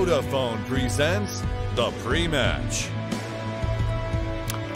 Vodafone presents the pre-match.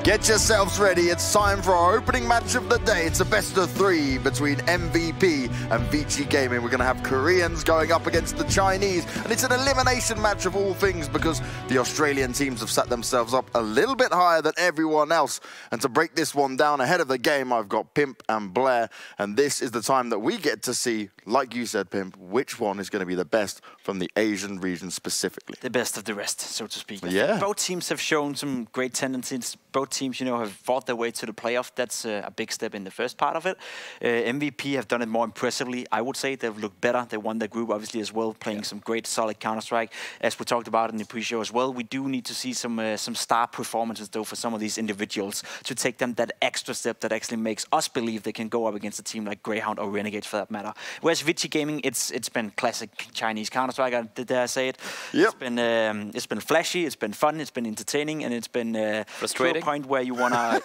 Get yourselves ready, it's time for our opening match of the day. It's a best of 3 between MVP and ViCi Gaming. We're going to have Koreans going up against the Chinese, and it's an elimination match of all things because the Australian teams have set themselves up a little bit higher than everyone else. And to break this one down ahead of the game, I've got Pimp and Blair, and this is the time that we get to see, like you said, Pimp, which one is going to be the best from the Asian region specifically. The best of the rest, so to speak. Yeah. Both teams have shown some great tendencies. Both teams, you know, have fought their way to the playoff. That's a big step in the first part of it. MVP have done it more impressively. I would say they've looked better. They won their group, obviously, as well, playing some great, solid Counter-Strike. As we talked about in the pre-show as well, we do need to see some star performances, though, for some of these individuals to take them that extra step that actually makes us believe they can go up against a team like Greyhound or Renegades, for that matter. Whereas ViCi Gaming, it's been classic Chinese Counter-Strike. Did I say it? Yep. It's been flashy, it's been fun, it's been entertaining, and it's been frustrating. To a point where you wanna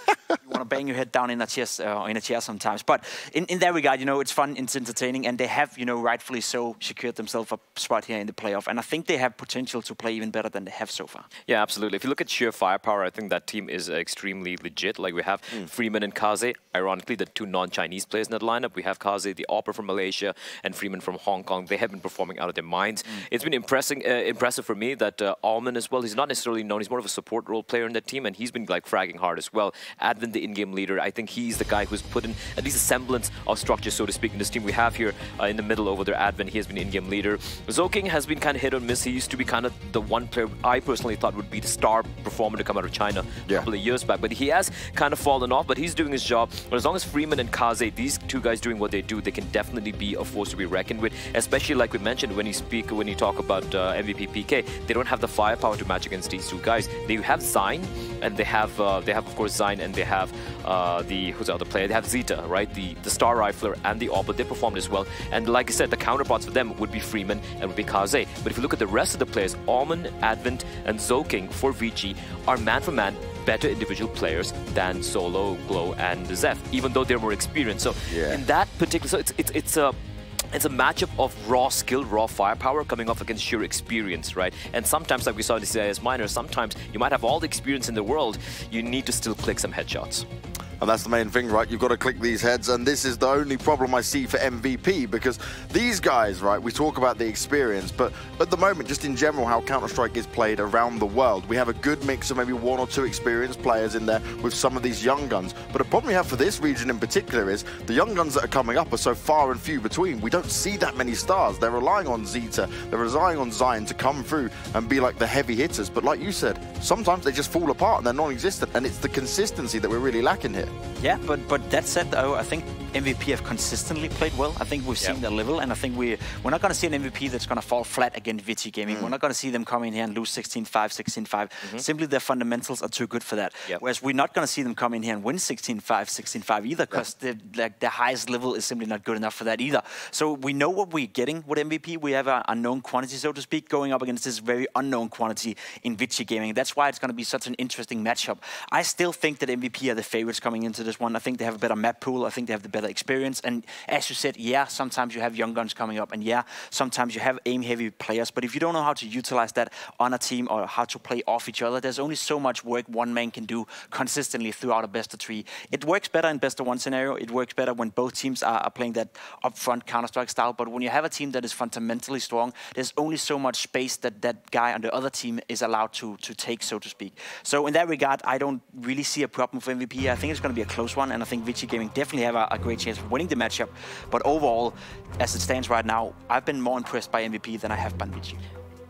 bang your head down in a chair sometimes. But in that regard, you know, it's fun, it's entertaining, and they have, you know, rightfully so, secured themselves a spot here in the playoff. And I think they have potential to play even better than they have so far. Yeah, absolutely. If you look at sheer firepower, I think that team is extremely legit. Like, we have Freeman and Kaze, ironically, the 2 non-Chinese players in that lineup. We have Kaze, the Opera from Malaysia, and Freeman from Hong Kong. They have been performing out of their minds. It's been impressive for me that Alman as well, he's not necessarily known, he's more of a support role player in that team, and he's been like fragging hard as well. Advin, the in-game leader, I think he's the guy who's put in at least a semblance of structure, so to speak, in this team. We have here in the middle over there, Advin, he has been in-game leader. Zoking has been kind of hit or miss. He used to be kind of the one player I personally thought would be the star performer to come out of China a couple of years back, but he has kind of fallen off, but he's doing his job. But as long as Freeman and Kaze, these 2 guys doing what they do, they can definitely be a force to be reckoned with, especially like we mentioned when you talk about MVP PK, they don't have the firepower to match against these 2 guys. They have Zine, and they have of course Zine, and they have who's the other player? They have Zeta, right? The Star Rifler and the Opal. They performed as well. And like I said, the counterparts for them would be Freeman and would be Kaze. But if you look at the rest of the players, Alman, Advent, and Zoking for ViCi are man-for-man better individual players than Solo, Glow, and Zeph, even though they're more experienced. So in that particular, so it's a matchup of raw skill, raw firepower coming off against sheer experience, right? And sometimes, like we saw in the CIS Minor, sometimes you might have all the experience in the world, you need to still click some headshots. And that's the main thing, right? You've got to click these heads, and this is the only problem I see for MVP, because these guys, right, we talk about the experience, but at the moment, just in general, how Counter-Strike is played around the world, we have a good mix of maybe 1 or 2 experienced players in there with some of these young guns. But the problem we have for this region in particular is the young guns that are coming up are so far and few between. We don't see that many stars. They're relying on Zeta, they're relying on Zion to come through and be like the heavy hitters. But like you said, sometimes they just fall apart and they're non-existent, and it's the consistency that we're really lacking here. Yeah, but that said, though, I think MVP have consistently played well. I think we've seen their level, and I think we're not going to see an MVP that's going to fall flat against ViCi Gaming. We're not going to see them come in here and lose 16-5, 16-5. Simply their fundamentals are too good for that. Whereas we're not going to see them come in here and win 16-5, 16-5 either, because the highest level is simply not good enough for that either. So we know what we're getting with MVP. We have an unknown quantity, so to speak, going up against this very unknown quantity in ViCi Gaming. That's why it's going to be such an interesting matchup. I still think that MVP are the favorites coming into this one. I think they have a better map pool. I think they have the better experience. And as you said, yeah, sometimes you have young guns coming up, and yeah, sometimes you have aim-heavy players. But if you don't know how to utilize that on a team or how to play off each other, there's only so much work one man can do consistently throughout a best-of-3. It works better in best-of-1 scenario. It works better when both teams are playing that upfront Counter-Strike style. But when you have a team that is fundamentally strong, there's only so much space that that guy on the other team is allowed to take, so to speak. So in that regard, I don't really see a problem for MVP. I think it's going to be a close one, and I think ViCi Gaming definitely have a great chance of winning the matchup. But overall, as it stands right now, I've been more impressed by MVP than I have by ViCi.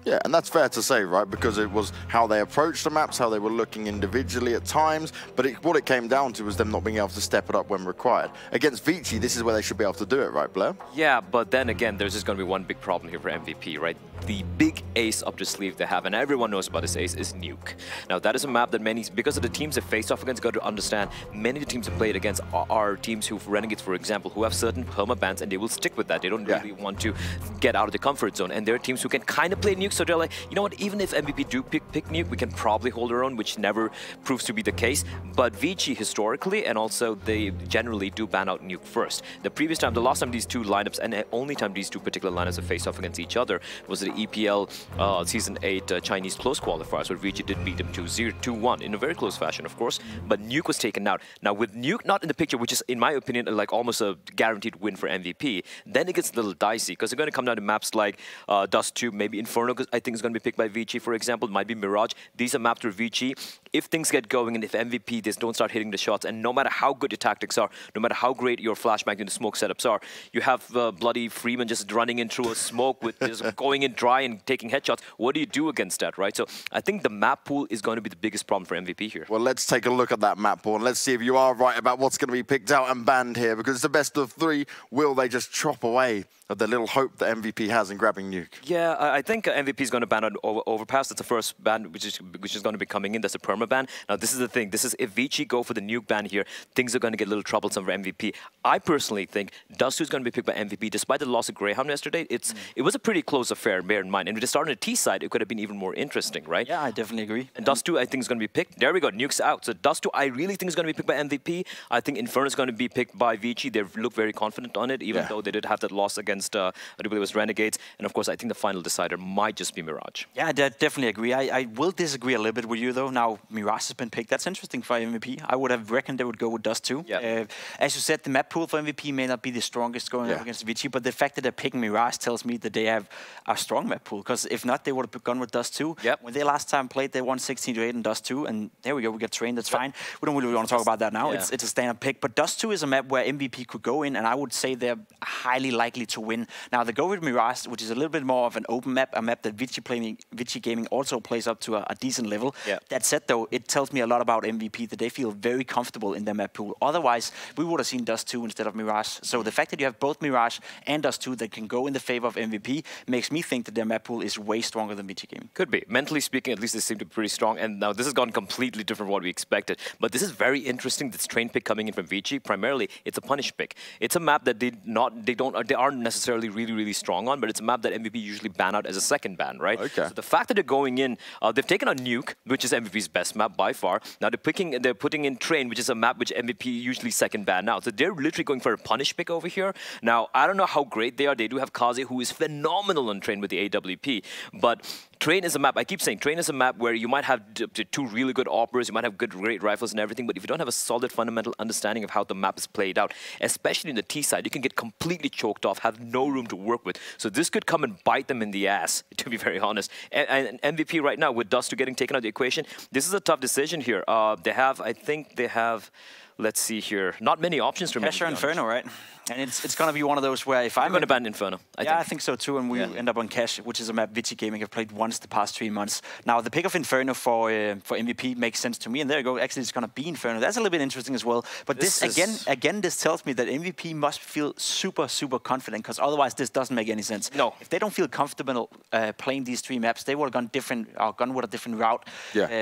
Yeah, and that's fair to say, right? Because it was how they approached the maps, how they were looking individually at times, but what it came down to was them not being able to step it up when required. Against ViCi, this is where they should be able to do it, right, Blair? Yeah, but then again, there's just going to be one big problem here for MVP, right? The big ace up their sleeve they have, and everyone knows about this ace, is Nuke. Now, that is a map that many, because of the teams they faced off against, got to understand, many of the teams they played against are teams who, Renegades, for example, who have certain perma bans, and they will stick with that. They don't really want to get out of the comfort zone, and there are teams who can kind of play Nuke so they're like, you know what, even if MVP do pick Nuke, we can probably hold our own, which never proves to be the case. But ViCi historically, and also they generally do ban out Nuke first. The last time these two lineups, and the only time these two particular lineups have faced off against each other, was the EPL Season 8 Chinese close qualifiers, where ViCi did beat them 2-0, 2-1 in a very close fashion, of course. But Nuke was taken out. Now, with Nuke not in the picture, which is, in my opinion, like almost a guaranteed win for MVP, then it gets a little dicey, because they're going to come down to maps like Dust2, maybe Inferno, I think is going to be picked by ViCi, for example. It might be Mirage. These are maps where ViCi, if things get going and if MVP just don't start hitting the shots, and no matter how good your tactics are, no matter how great your flashbang and the smoke setups are, you have bloody Freeman just running in through a smoke with just going in dry and taking headshots. What do you do against that, right? So I think the map pool is going to be the biggest problem for MVP here. Well, let's take a look at that map pool and let's see if you are right about what's going to be picked out and banned here, because it's the best of three. Will they just chop away at the little hope that MVP has in grabbing Nuke? Yeah, I think MVP is going to ban on Overpass. That's the first ban which is going to be coming in. That's a perma ban. Now, this is the thing. This is, if ViCi go for the Nuke ban here, things are going to get a little troublesome for MVP. I personally think Dust2 is going to be picked by MVP. Despite the loss of Greyhound yesterday, it was a pretty close affair, bear in mind. And if they started on the T side, it could have been even more interesting, right? Yeah, I definitely agree. And Dust2, I think, is going to be picked. There we go. Nuke's out. So Dust2, I really think is going to be picked by MVP. I think Inferno is going to be picked by ViCi. They look very confident on it, even though they did have that loss against, I believe it was Renegades. And of course, I think the final decider might just be Mirage. Yeah, I definitely agree. I will disagree a little bit with you, though. Now, Mirage has been picked. That's interesting for MVP. I would have reckoned they would go with Dust2. Yeah. As you said, the map pool for MVP may not be the strongest going up against ViCi, but the fact that they're picking Mirage tells me that they have a strong map pool, because if not, they would have gone with Dust2. Yep. When they last time played, they won 16-8 in Dust2, and there we go, we get trained, that's fine. We don't really want to talk about that now. It's a standard pick, but Dust2 is a map where MVP could go in, and I would say they're highly likely to win. Now, they go with Mirage, which is a little bit more of an open map, a map that ViCi Gaming also plays up to a decent level. Yeah. That said, though, it tells me a lot about MVP, that they feel very comfortable in their map pool. Otherwise, we would have seen Dust2 instead of Mirage. So the fact that you have both Mirage and Dust2 that can go in the favor of MVP makes me think that their map pool is way stronger than ViCi Gaming. Could be. Mentally speaking, at least they seem to be pretty strong. And now this has gone completely different from what we expected. But this is very interesting, this train pick coming in from ViCi. Primarily, it's a punish pick. It's a map that they aren't necessarily really strong on, but it's a map that MVP usually ban out as a second ban, right? Okay. So the fact that they're going in, they've taken on Nuke, which is MVP's best map by far. Now they're putting in Train, which is a map which MVP usually second ban out. So they're literally going for a punish pick over here. Now, I don't know how great they are. They do have Kaze, who is phenomenal on Train with the AWP, but Train is a map, I keep saying, Train is a map where you might have two really good operas, you might have great rifles and everything, but if you don't have a solid fundamental understanding of how the map is played out, especially in the T side, you can get completely choked off, have no room to work with. So this could come and bite them in the ass, to be very honest. And MVP right now, with Dust2 getting taken out of the equation, this is a tough decision here. I think they have, let's see here, not many options to Cash or Inferno, right? And it's going to be one of those where if I'm going to ban Inferno. I think so too, and we end up on Cash, which is a map ViCi Gaming have played once the past 3 months. Now, the pick of Inferno for MVP makes sense to me, and there you go. Actually, it's going to be Inferno. That's a little bit interesting as well. But this again, this tells me that MVP must feel super confident, because otherwise this doesn't make any sense. No. If they don't feel comfortable playing these 3 maps, they would have gone with a different route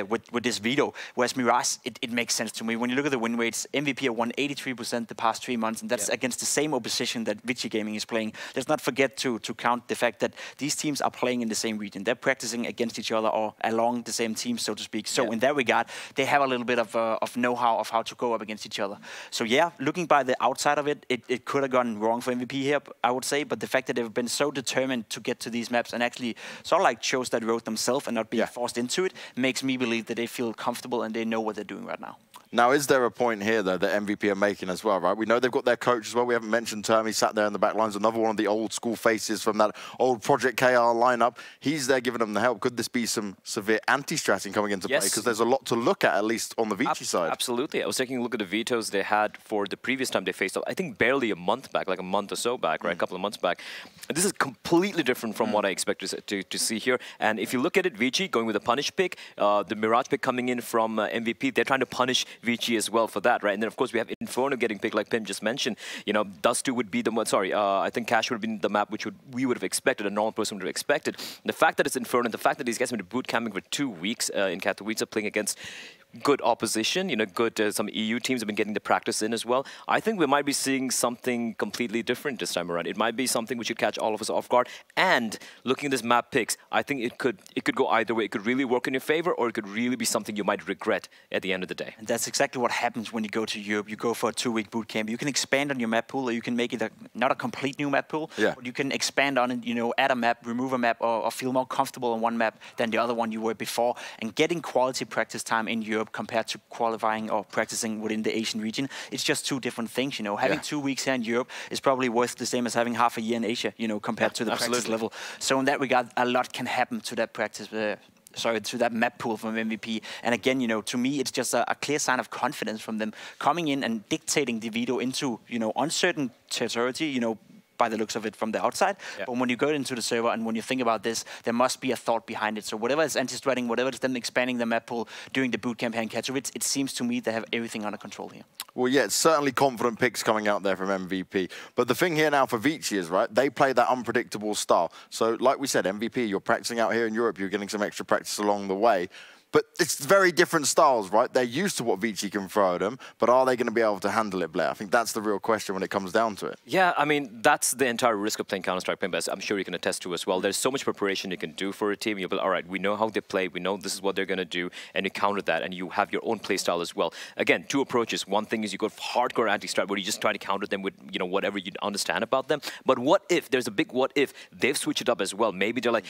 with this veto. Whereas Mirage, it makes sense to me. When you look at the win rates, MVP have won 83% the past 3 months, and that's against the same opposition that ViCi Gaming is playing. Let's not forget to count the fact that these teams are playing in the same region. They're practicing against each other or along the same team, so to speak. So in that regard, they have a little bit of know-how of how to go up against each other. So yeah, looking by the outside of it, it could have gone wrong for MVP here, I would say. But the fact that they've been so determined to get to these maps and actually sort of like chose that road themselves and not being forced into it makes me believe that they feel comfortable and they know what they're doing right now. Now, is there a point here, though, that MVP are making as well, right? We know they've got their coach as well. We haven't mentioned Term. He sat there in the back lines, another one of the old school faces from that old Project KR lineup. He's there giving them the help. Could this be some severe anti-stratting coming into play? Because there's a lot to look at least on the ViCi side. Absolutely. I was taking a look at the vetoes they had for the previous time they faced off. I think barely a month back, like a month or so back, right? A couple of months back. And this is completely different from what I expected to see here. And if you look at it, ViCi going with a punish pick, the Mirage pick coming in from MVP, they're trying to punish ViCi as well for that, right? And then, of course, we have Inferno getting picked, like Pim just mentioned. You know, Dust2 would be the one, I think Cash would have been the map which we would have expected, a normal person would have expected. The fact that it's Inferno, the fact that these guys have been boot camping for 2 weeks in Katowice playing against good opposition, you know, good some EU teams have been getting the practice in as well. I think we might be seeing something completely different this time around. It might be something which should catch all of us off guard. And looking at this map picks, I think it could go either way. It could really work in your favor, or it could really be something you might regret at the end of the day. And that's exactly what happens when you go to Europe. You go for a 2-week boot camp. You can expand on your map pool, or you can make it not a complete new map pool, but you can expand on it, you know, add a map, remove a map, or feel more comfortable on one map than the other one you were before. And getting quality practice time in Europe compared to qualifying or practicing within the Asian region, it's just two different things, you know. Having 2 weeks here in Europe is probably worth the same as having half a year in Asia, you know, compared to the practice level. So in that regard, a lot can happen to that practice, to that map pool from MVP. And again, you know, to me, it's just a clear sign of confidence from them coming in and dictating the veto into, you know, uncertain territory, you know, by the looks of it from the outside. But when you go into the server and when you think about this, there must be a thought behind it. So whatever is anti-stratting, whatever is them expanding the map pool, doing the boot camp here in Katowice, it seems to me they have everything under control here. Well, yeah, it's certainly confident picks coming out there from MVP. But the thing here now for ViCi is, right, they play that unpredictable style. So like we said, MVP, you're practicing out here in Europe, you're getting some extra practice along the way. But it's very different styles, right? They're used to what ViCi can throw at them, but are they going to be able to handle it, Blair? I think that's the real question when it comes down to it. Yeah, I mean, that's the entire risk of playing Counter-Strike, but I'm sure you can attest to as well. There's so much preparation you can do for a team. You'll be like, all right, we know how they play, we know this is what they're going to do, and you counter that, and you have your own play style as well. Again, two approaches. One thing is you go hardcore anti-strat, where you just try to counter them with, you know, whatever you understand about them. But what if, there's a big what if, they've switched it up as well. Maybe they're like,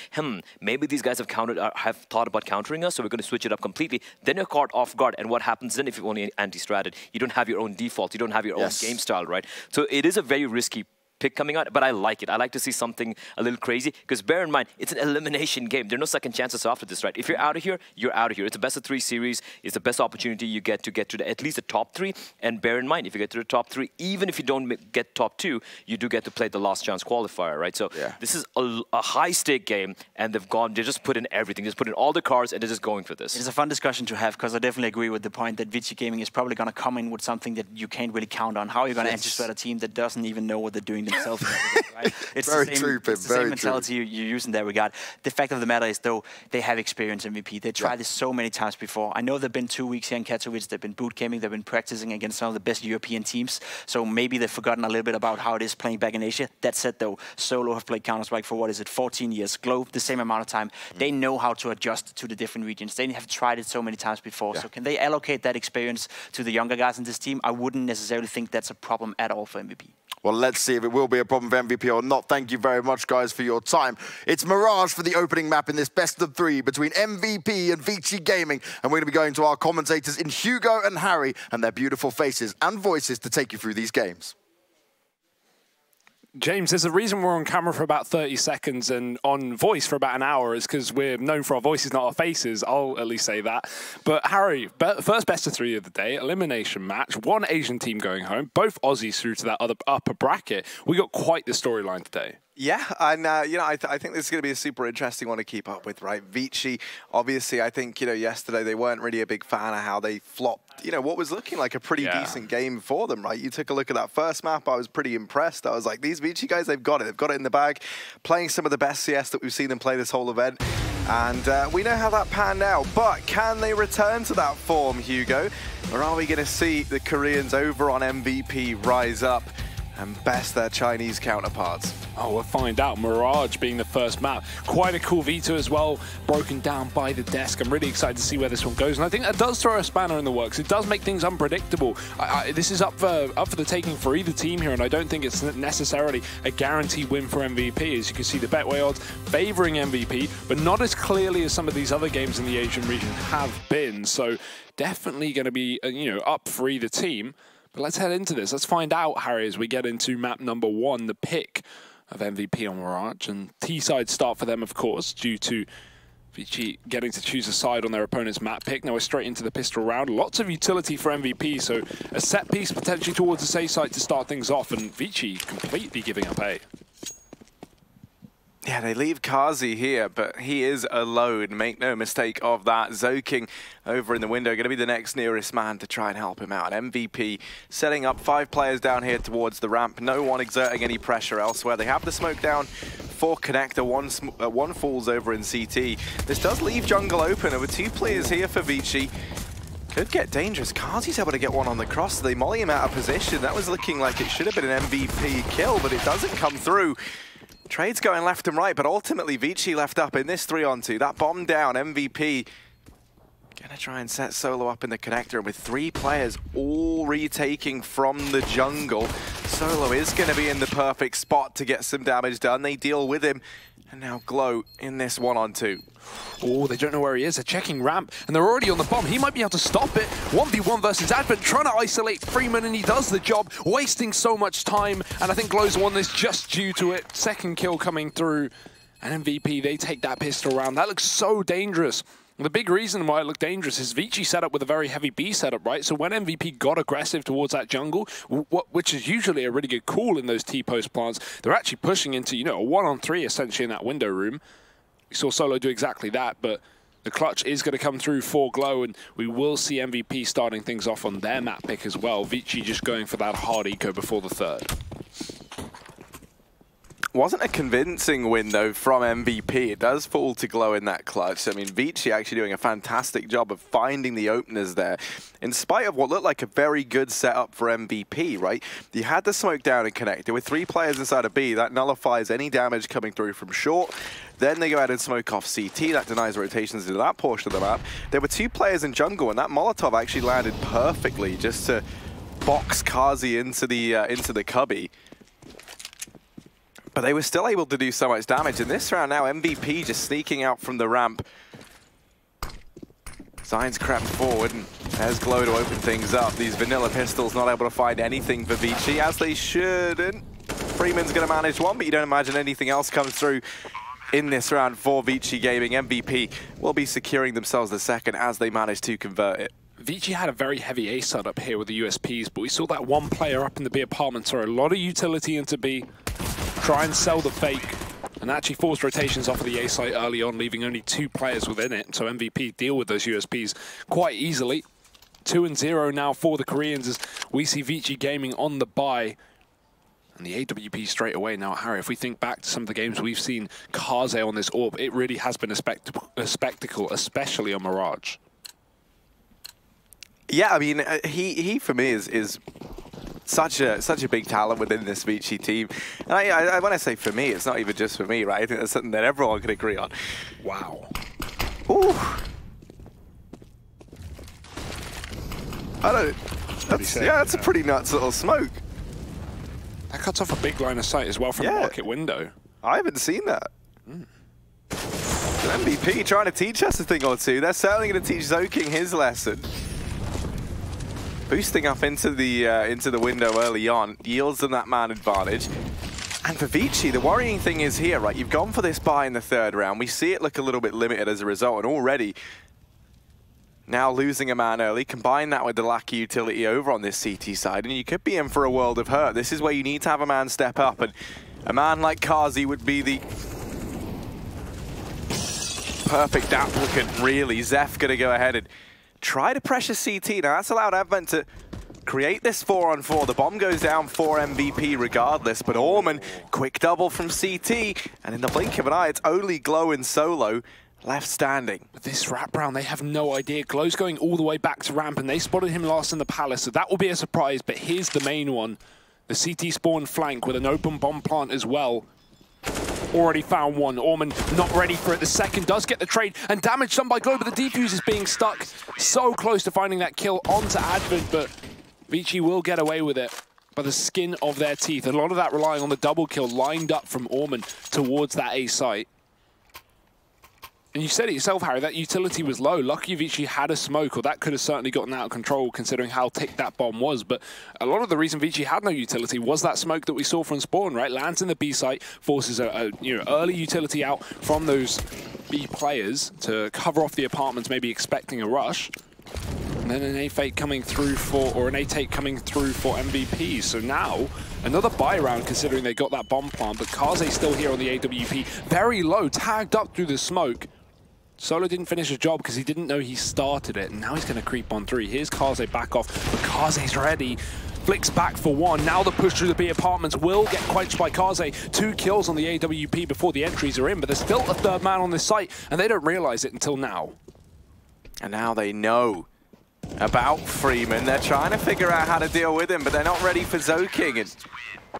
maybe these guys have thought about countering us, so we're going to switch it up completely. Then you're caught off guard, and what happens then if you've only anti-stratted? You don't have your own default, you don't have your own game style, right? So it is a very risky pick coming out, but I like it. I like to see something a little crazy, because bear in mind, it's an elimination game. There are no second chances after this, right? If you're out of here, you're out of here. It's a best-of-3 series. It's the best opportunity you get to at least the top 3, and bear in mind, if you get to the top 3, even if you don't get top 2, you do get to play the last chance qualifier, right? So this is a high-stake game, and they just put in everything. Just put in all the cards, and they're just going for this. It's a fun discussion to have, because I definitely agree with the point that ViCi Gaming is probably going to come in with something that you can't really count on. How are you going to anti-strat a team that doesn't even know what they're doing themselves? Right? It's the same mentality you use in that regard. The fact of the matter is, though, they have experience in MVP. They tried this so many times before. I know they've been 2 weeks here in Katowice. They've been boot camping. They've been practicing against some of the best European teams. So maybe they've forgotten a little bit about how it is playing back in Asia. That said, though, Solo have played Counter-Strike for, 14 years. Globe, the same amount of time. They know how to adjust to the different regions. They have tried it so many times before. So can they allocate that experience to the younger guys in this team? I wouldn't necessarily think that's a problem at all for MVP. Well, let's see if it will be a problem for MVP or not. Thank you very much, guys, for your time. It's Mirage for the opening map in this best-of-3 between MVP and ViCi Gaming. And we're going to be going to our commentators in Hugo and Harry and their beautiful faces and voices to take you through these games. James, there's a reason we're on camera for about 30 seconds and on voice for about an hour is because we're known for our voices, not our faces. I'll at least say that. But Harry, first best-of-3 of the day, elimination match, one Asian team going home, both Aussies through to that other upper bracket. We got quite the storyline today. Yeah, and you know, I think this is going to be a super interesting one to keep up with, right? ViCi, obviously, I think, you know, yesterday they weren't really a big fan of how they flopped, you know, what was looking like a pretty decent game for them, right? You took a look at that first map, I was pretty impressed. I was like, these ViCi guys, they've got it in the bag, playing some of the best CS that we've seen them play this whole event. And we know how that panned out, but can they return to that form, Hugo? Or are we going to see the Koreans over on MVP rise up and best their Chinese counterparts? Oh, we'll find out. Mirage being the first map. Quite a cool veto as well, broken down by the desk. I'm really excited to see where this one goes, and I think that does throw a spanner in the works. It does make things unpredictable. This is up for the taking for either team here, and I don't think it's necessarily a guaranteed win for MVP. As you can see, the Betway odds favouring MVP, but not as clearly as some of these other games in the Asian region have been. So definitely going to be you know, up for either team. But let's head into this. Let's find out, Harry, as we get into map number 1, the pick of MVP on Mirage. And T-side start for them, of course, due to ViCi getting to choose a side on their opponent's map pick. Now we're straight into the pistol round. Lots of utility for MVP, so a set piece potentially towards the safe side to start things off, and ViCi completely giving up A. Yeah, they leave Kazi here, but he is alone. Make no mistake of that. Zoking over in the window, going to be the next nearest man to try and help him out. MVP setting up 5 players down here towards the ramp. No one exerting any pressure elsewhere. They have the smoke down for connector. One falls over in CT. This does leave jungle open. There were 2 players here for ViCi. Could get dangerous. Kazi's able to get one on the cross. They molly him out of position. That was looking like it should have been an MVP kill, but it doesn't come through. Trades going left and right, but ultimately ViCi left up in this 3-on-2. That bomb down, MVP gonna try and set Solo up in the connector, and with 3 players all retaking from the jungle, Solo is gonna be in the perfect spot to get some damage done. They deal with him, and now Glow in this 1-on-2. Oh, they don't know where he is. They're checking ramp, and they're already on the bomb. He might be able to stop it. 1v1 versus Advent, trying to isolate Freeman, and he does the job, wasting so much time. And I think Glow's won this just due to it. Second kill coming through. And MVP, they take that pistol round. That looks so dangerous. The big reason why it looked dangerous is ViCi set up with a very heavy B setup, right? So when MVP got aggressive towards that jungle, which is usually a really good call in those T-post plants, they're actually pushing into, you know, a 1-on-3 essentially in that window room. We saw Solo do exactly that, but the clutch is going to come through for Glow, and we will see MVP starting things off on their map pick as well. ViCi just going for that hard eco before the third. Wasn't a convincing win, though, from MVP. It does fall to Glow in that clutch. I mean, ViCi actually doing a fantastic job of finding the openers there, in spite of what looked like a very good setup for MVP, right? You had the smoke down and connected. With 3 players inside of B, that nullifies any damage coming through from short. Then they go ahead and smoke off CT. That denies rotations into that portion of the map. There were 2 players in jungle, and that Molotov actually landed perfectly just to box Kazi into the cubby. But they were still able to do so much damage. In this round now, MVP just sneaking out from the ramp. Signs crept forward, and there's Glow to open things up. These vanilla pistols not able to find anything for ViCi, as they shouldn't. Freeman's going to manage one, but you don't imagine anything else comes through in this round for ViCi Gaming. MVP will be securing themselves the second as they manage to convert it. ViCi had a very heavy A setup here with the USPs, but we saw that one player up in the B apartment throw a lot of utility into B, try and sell the fake, and actually forced rotations off of the A site early on, leaving only 2 players within it. So MVP deal with those USPs quite easily. 2-0 now for the Koreans as we see ViCi Gaming on the bye. And the AWP straight away. Now, Harry, if we think back to some of the games we've seen Kaze on this AWP, it really has been a spectacle, especially on Mirage. Yeah, I mean, he for me is such a big talent within this ViCi team. And when I say for me, it's not even just for me, right? I think that's something that everyone can agree on. Wow. Ooh. That's a pretty nuts little smoke. That cuts off a big line of sight as well from the market window. I haven't seen that. MVP trying to teach us a thing or two. They're certainly going to teach Zoking his lesson. Boosting up into the window early on yields them that man advantage. And for ViCi, the worrying thing is here, right? You've gone for this buy in the 3rd round. We see it look a little bit limited as a result, and already now losing a man early. Combine that with the lack of utility over on this CT side, and you could be in for a world of hurt. This is where you need to have a man step up, and a man like Kazi would be the perfect applicant, really. Zeph going to go ahead and try to pressure CT. Now, that's allowed Advent to create this 4-on-4. The bomb goes down for MVP regardless, but Orman, quick double from CT, and in the blink of an eye, it's only Glow and Solo left standing. With this wrap round, they have no idea. Glow's going all the way back to ramp, and they spotted him last in the palace, so that will be a surprise, but here's the main one. The CT spawn flank with an open bomb plant as well. Already found one. Orman not ready for it. The second does get the trade, and damage done by Glow, but the defuse is being stuck so close to finding that kill onto Advent, but ViCi will get away with it by the skin of their teeth. A lot of that relying on the double kill lined up from Orman towards that A site. And you said it yourself, Harry, that utility was low. Lucky ViCi had a smoke, or that could have certainly gotten out of control considering how ticked that bomb was. But a lot of the reason ViCi had no utility was that smoke that we saw from spawn, right? Lands in the B site, forces a early utility out from those B players to cover off the apartments, maybe expecting a rush. And then an A-fake coming through for, or an A-take coming through for MVP. So now, another buy round considering they got that bomb plant, but Kaze still here on the AWP, very low, tagged up through the smoke. Solo didn't finish his job because he didn't know he started it, and now he's going to creep on through. Here's Kaze back off, but Kaze's ready. Flicks back for one. Now the push through the B apartments will get quenched by Kaze. 2 kills on the AWP before the entries are in, but there's still a 3rd man on this site, and they don't realize it until now. And now they know. about Freeman. They're trying to figure out how to deal with him, but they're not ready for Zoking. And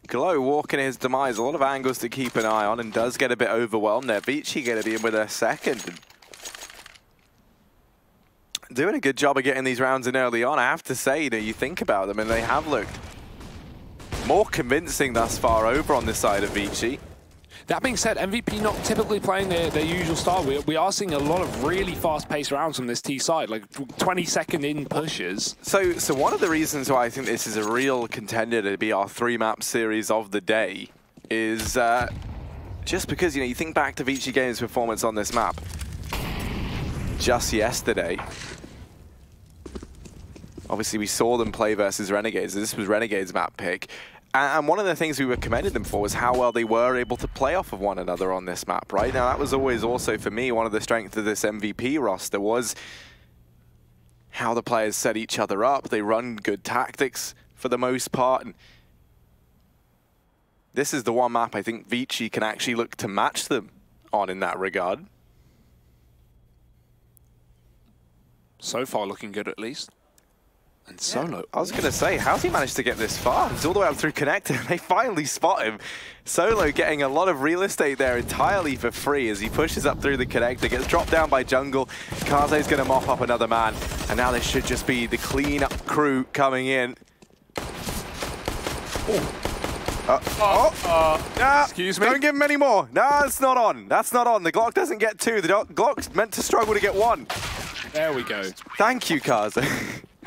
Glow walking his demise. A lot of angles to keep an eye on, and does get a bit overwhelmed there. ViCi going to be in with a second. Doing a good job of getting these rounds in early on. I have to say, you think about them, and they have looked more convincing thus far over on this side of ViCi. That being said, MVP not typically playing their usual style. We are seeing a lot of really fast-paced rounds from this T side, like 20-second in pushes. So one of the reasons why I think this is a real contender to be our 3-map series of the day is just because, you think back to ViCi Games' performance on this map just yesterday. Obviously, we saw them play versus Renegades. This was Renegades' map pick. And one of the things we were commended them for was how well they were able to play off of one another on this map, right? Now, that was always also, for me, one of the strengths of this MVP roster was how the players set each other up. They run good tactics for the most part. And this is the one map I think ViCi can actually look to match them on in that regard. So far, looking good at least. And Solo. Yeah, I was going to say, how's he managed to get this far? He's all the way up through connector. They finally spot him. Solo getting a lot of real estate there entirely for free as he pushes up through the connector, gets dropped down by Jungle. Kaze's going to mop up another man. And now there should just be the clean-up crew coming in. Excuse me? Don't give him any more. No, it's not on. That's not on. The Glock doesn't get 2. The Glock's meant to struggle to get 1. There we go. Thank you, Kaze.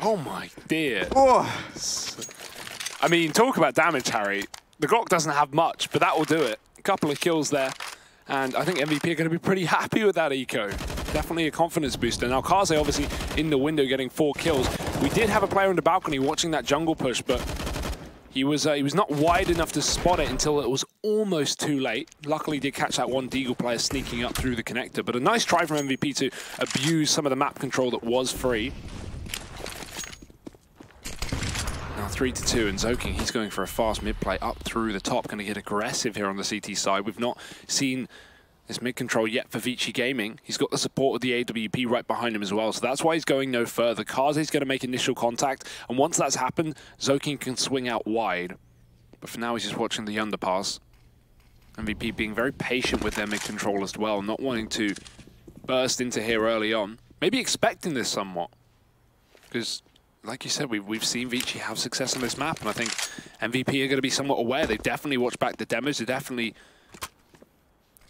Oh my dear. Oh. I mean, talk about damage, Harry. The Glock doesn't have much, but that will do it. A couple of kills there. And I think MVP are going to be pretty happy with that eco. Definitely a confidence booster. Now, Kaze obviously in the window getting 4 kills. We did have a player on the balcony watching that jungle push, but he was not wide enough to spot it until it was almost too late. Luckily, did catch that one Deagle player sneaking up through the connector. But a nice try from MVP to abuse some of the map control that was free. Now 3-2, and Zoking, he's going for a fast mid play up through the top, going to get aggressive here on the CT side. We've not seen this mid control yet for ViCi Gaming. He's got the support of the AWP right behind him as well, so that's why he's going no further. Kaze's going to make initial contact, and once that's happened, Zoking can swing out wide. But for now, he's just watching the underpass. MVP being very patient with their mid control as well, not wanting to burst into here early on. Maybe expecting this somewhat, because like you said, we've seen ViCi have success on this map, and I think MVP are going to be somewhat aware. They've definitely watched back the demos. They're definitely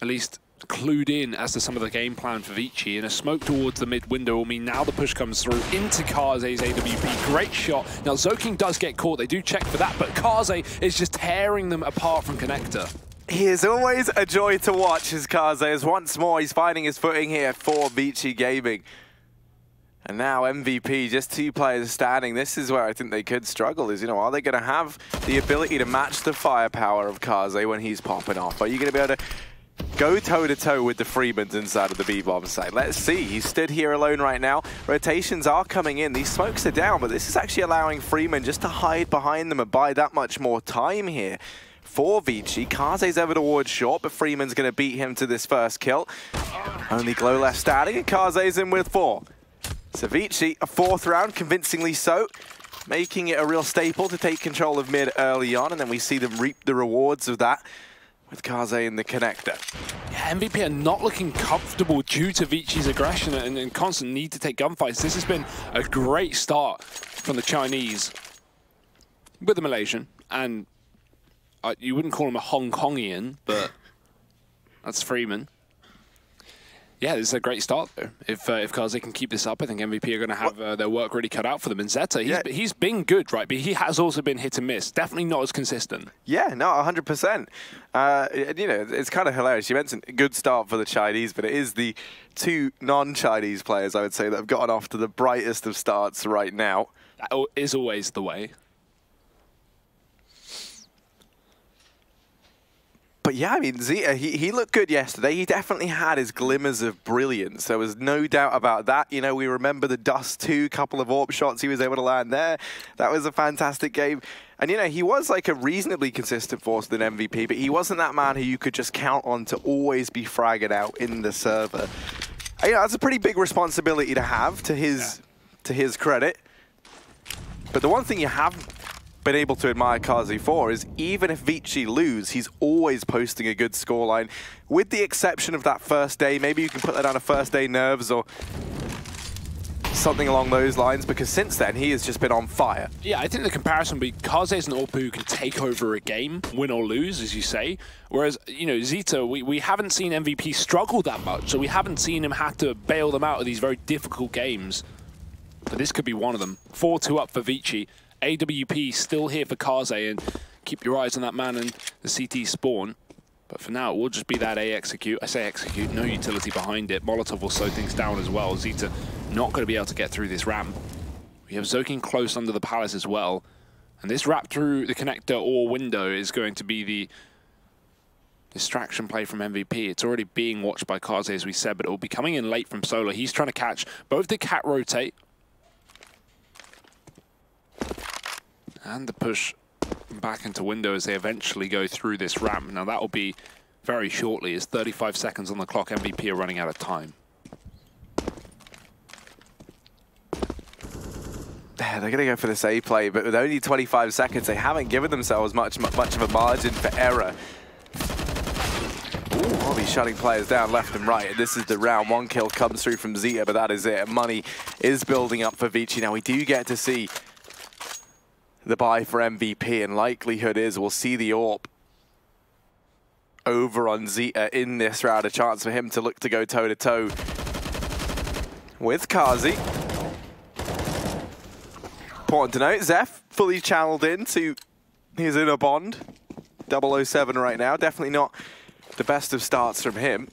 at least clued in as to some of the game plan for ViCi. And a smoke towards the mid window will mean now the push comes through into Kaze's AWP. Great shot. Now, Zoking does get caught. They do check for that, but Kaze is just tearing them apart from connector. He is always a joy to watch as Kaze is once more. He's finding his footing here for ViCi Gaming. And now MVP, just 2 players standing. This is where I think they could struggle is, are they going to have the ability to match the firepower of Kaze when he's popping off? Are you going to be able to go toe-to-toe with the Freemans inside of the B-bomb site? Let's see. He's stood here alone right now. Rotations are coming in. These smokes are down, but this is actually allowing Freeman just to hide behind them and buy that much more time here for ViCi. Kaze's ever towards short, but Freeman's going to beat him to this first kill. Only Glow left standing, and Kaze's in with 4. So ViCi, a 4th round, convincingly so, making it a real staple to take control of mid early on, and then we see them reap the rewards of that with Kaze in the connector. Yeah, MVP are not looking comfortable due to ViCi's aggression and constant need to take gunfights. This has been a great start from the Chinese with the Malaysian, and you wouldn't call him a Hong Kongian, but that's Freeman. Yeah, this is a great start, though. If Kaze can keep this up, I think MVP are going to have their work really cut out for them. And Zeta, he's been good, right? But he has also been hit and miss. Definitely not as consistent. Yeah, no, 100%. It's kind of hilarious. You mentioned a good start for the Chinese, but it is the 2 non-Chinese players, I would say, that have gotten off to the brightest of starts right now. That is always the way. But yeah, I mean, Zeta, he looked good yesterday. He definitely had his glimmers of brilliance. There was no doubt about that. We remember the Dust 2, couple of AWP shots he was able to land there. That was a fantastic game. And, he was like a reasonably consistent force than MVP, but he wasn't that man who you could just count on to always be fragging out in the server. That's a pretty big responsibility to have, to his credit. But the one thing you haven't been able to admire Kazi for is even if ViCi lose, he's always posting a good scoreline. With the exception of that first day, maybe you can put that down to first day nerves or something along those lines, because since then he has just been on fire. Yeah, I think the comparison would be Kaze is an AWP who can take over a game, win or lose, as you say. Whereas, you know, Zeta, we haven't seen MVP struggle that much, so we haven't seen him have to bail them out of these very difficult games. But this could be one of them. 4-2 up for ViCi. AWP still here for Kaze, and keep your eyes on that man and the CT spawn. But for now, it will just be that A execute. I say execute, no utility behind it. Molotov will slow things down as well. Zeta not going to be able to get through this ramp. We have Zoking close under the palace as well. And this wrap through the connector or window is going to be the distraction play from MVP. It's already being watched by Kaze, as we said, but it will be coming in late from Solo. He's trying to catch both the cat rotate and the push back into window as they eventually go through this ramp. Now that will be very shortly, as 35 seconds on the clock. MVP are running out of time. They're going to go for this A play, but with only 25 seconds, they haven't given themselves much of a margin for error. Ooh, Bobby shutting players down left and right. This is the round. One kill comes through from Zeta, but that is it. Money is building up for ViCi. Now we do get to see the buy for MVP, and likelihood is we'll see the AWP over on Zeta in this round. A chance for him to look to go toe-to-toe with Kazi. Important to note, Zeph fully channeled into his inner bond. 007 right now. Definitely not the best of starts from him.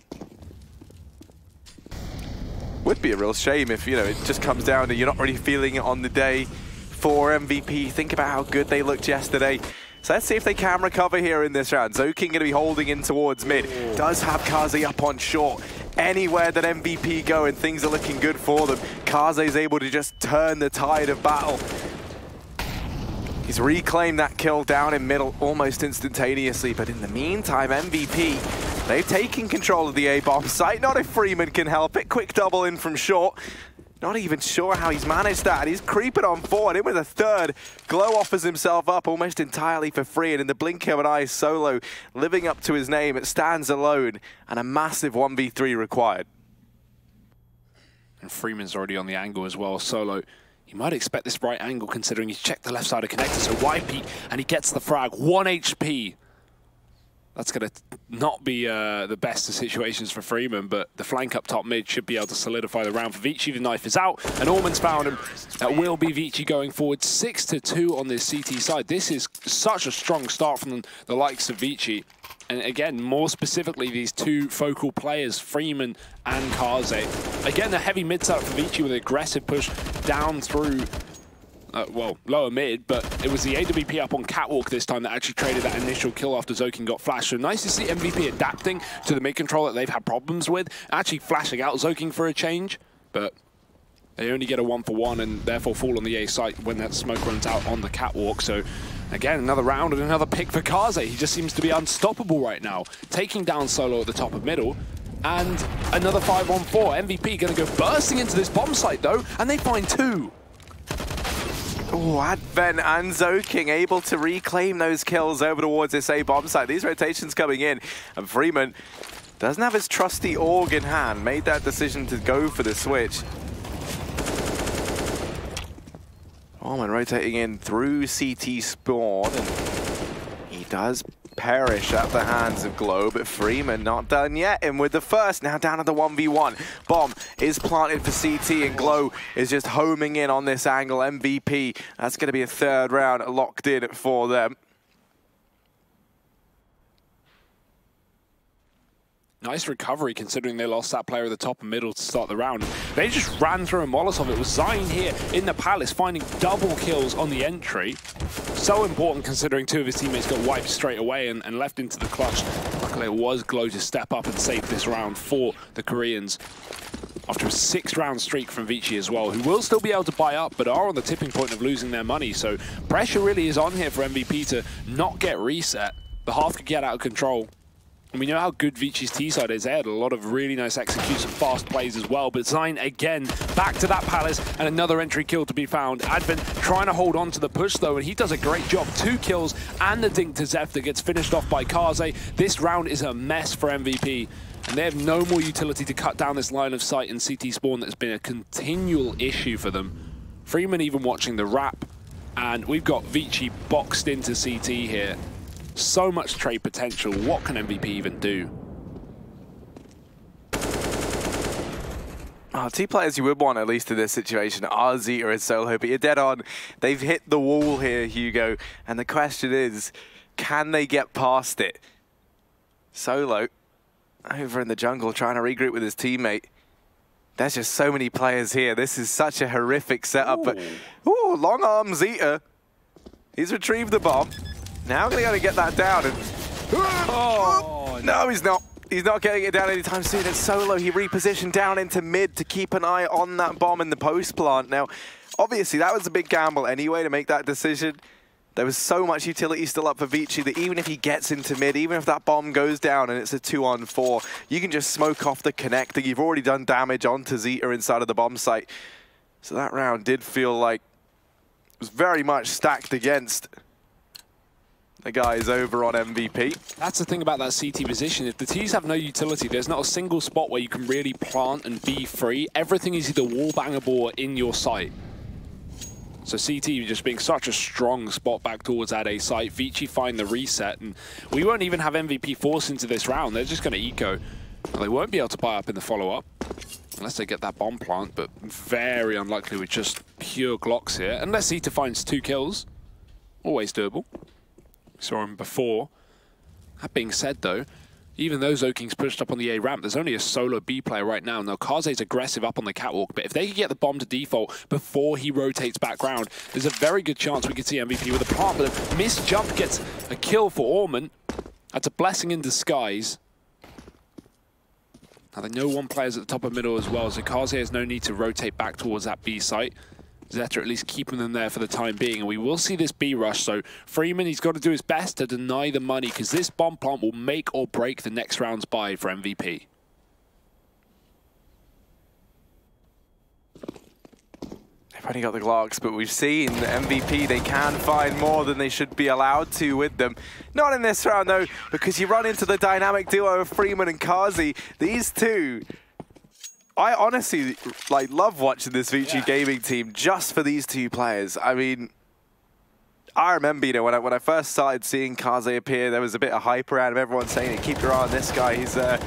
Would be a real shame if, you know, it just comes down to you're not really feeling it on the day for MVP. Think about how good they looked yesterday. So let's see if they can recover here in this round. Zoking going to be holding in towards mid. Does have Kaze up on short. Anywhere that MVP go and things are looking good for them, Kaze is able to just turn the tide of battle. He's reclaimed that kill down in middle almost instantaneously, but in the meantime, MVP, they've taken control of the A-bomb site. Not if Freeman can help it. Quick double in from short. Not even sure how he's managed that. He's creeping on forward. In with a third. Glow offers himself up almost entirely for free. And in the blink of an eye, Solo living up to his name. It stands alone. And a massive 1v3 required. And Freeman's already on the angle as well. Solo, you might expect this right angle considering he's checked the left side of connector. So wide peek, and he gets the frag. 1 HP. That's going to not be the best of situations for Freeman, but the flank up top mid should be able to solidify the round for ViCi. The knife is out, and Orman's found him. That will be ViCi going forward 6-2 on this CT side. This is such a strong start from the likes of ViCi. And again, more specifically, these two focal players, Freeman and Kaze. Again, the heavy mid setup for ViCi with an aggressive push down through well, lower mid, but it was the AWP up on Catwalk this time that actually traded that initial kill after Zoking got flashed. So nice to see MVP adapting to the mid control that they've had problems with, actually flashing out Zoking for a change, but they only get a 1-for-1 and therefore fall on the A site when that smoke runs out on the Catwalk. So again, another round and another pick for Kaze. He just seems to be unstoppable right now, taking down Solo at the top of middle. And another 5-on-4. MVP going to go bursting into this bomb site though, and they find two. Oh, Advent and Zoking able to reclaim those kills over towards this A-bomb site. These rotations coming in, and Freeman doesn't have his trusty AUG in hand. Made that decision to go for the switch. Orman rotating in through CT spawn, and he does perish at the hands of Glow, but Freeman not done yet. And with the first, now down at the 1v1. Bomb is planted for CT, and Glow is just homing in on this angle. MVP, that's going to be a third round locked in for them. Nice recovery considering they lost that player at the top and middle to start the round. They just ran through a Molotov. It was Zayn here in the Palace finding double kills on the entry. So important considering two of his teammates got wiped straight away and left into the clutch. Luckily it was Glow to step up and save this round for the Koreans. After a 6-round streak from ViCi as well, who will still be able to buy up, but are on the tipping point of losing their money. So pressure really is on here for MVP to not get reset. The half could get out of control. And we know how good ViCi's T-side is. They had a lot of really nice execution, fast plays as well. But Zine, again, back to that Palace, and another entry kill to be found. Advent trying to hold on to the push, though, and he does a great job. 2 kills, and the dink to Zeph that gets finished off by Kaze. This round is a mess for MVP, and they have no more utility to cut down this line of sight in CT spawn that's been a continual issue for them. Freeman even watching the wrap, and we've got ViCi boxed into CT here. So much trade potential. What can MVP even do? Oh, 2 players you would want, at least in this situation, are Zeta and Solo, but you're dead on. They've hit the wall here, Hugo, and the question is, can they get past it? Solo, over in the jungle, trying to regroup with his teammate. There's just so many players here. This is such a horrific setup, but ooh, long arm Zeta. He's retrieved the bomb. Now going to get that down, and no, he's not. He's not getting it down anytime soon. It's Solo. He repositioned down into mid to keep an eye on that bomb in the post plant. Now, obviously, that was a big gamble anyway to make that decision. There was so much utility still up for ViCi that even if he gets into mid, even if that bomb goes down and it's a 2-on-4, you can just smoke off the connector. You've already done damage onto Zeta inside of the bomb site. So that round did feel like it was very much stacked against the guys over on MVP. That's the thing about that CT position. If the Ts have no utility, there's not a single spot where you can really plant and be free. Everything is either wall bangable or in your sight. So CT just being such a strong spot back towards that A site. ViCi find the reset, and we won't even have MVP forced into this round. They're just going to eco. They won't be able to buy up in the follow-up unless they get that bomb plant, but very unlikely with just pure Glocks here. Unless Zeta finds 2 kills. Always doable. Saw him before. That being said, though, even though Zoking's pushed up on the A ramp, there's only a solo B player right now. Now, Kaze's aggressive up on the catwalk, but if they could get the bomb to default before he rotates back round, there's a very good chance we could see MVP with a plant, but a missed jump gets a kill for Orman. That's a blessing in disguise. Now, they know one player's at the top of middle as well, so Kaze has no need to rotate back towards that B site. Zeta at least keeping them there for the time being, and we will see this B rush. So Freeman, he's got to do his best to deny the money, because this bomb plant will make or break the next round's buy for MVP. They've only got the Glocks, but we've seen the MVP, they can find more than they should be allowed to with them. Not in this round, though, because you run into the dynamic duo of Freeman and Kaze. These two, I honestly love watching this ViCi gaming team just for these 2 players. I mean, I remember, you know, when I first started seeing Kaze appear, there was a bit of hype around him. Everyone saying, keep your eye on this guy. He's a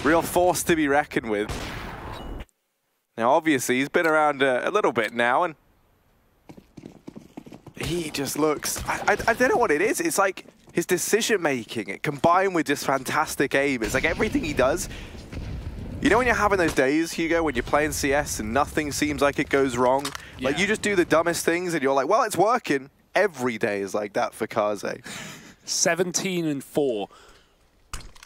real force to be reckoned with. Now, obviously, he's been around a little bit now, and he just looks, I don't know what it is. It's like his decision-making, combined with just fantastic aim. It's like everything he does. You know when you're having those days, Hugo, when you're playing CS and nothing seems like it goes wrong? Yeah. Like, you just do the dumbest things and you're like, well, it's working. Every day is like that for Kaze. 17-4.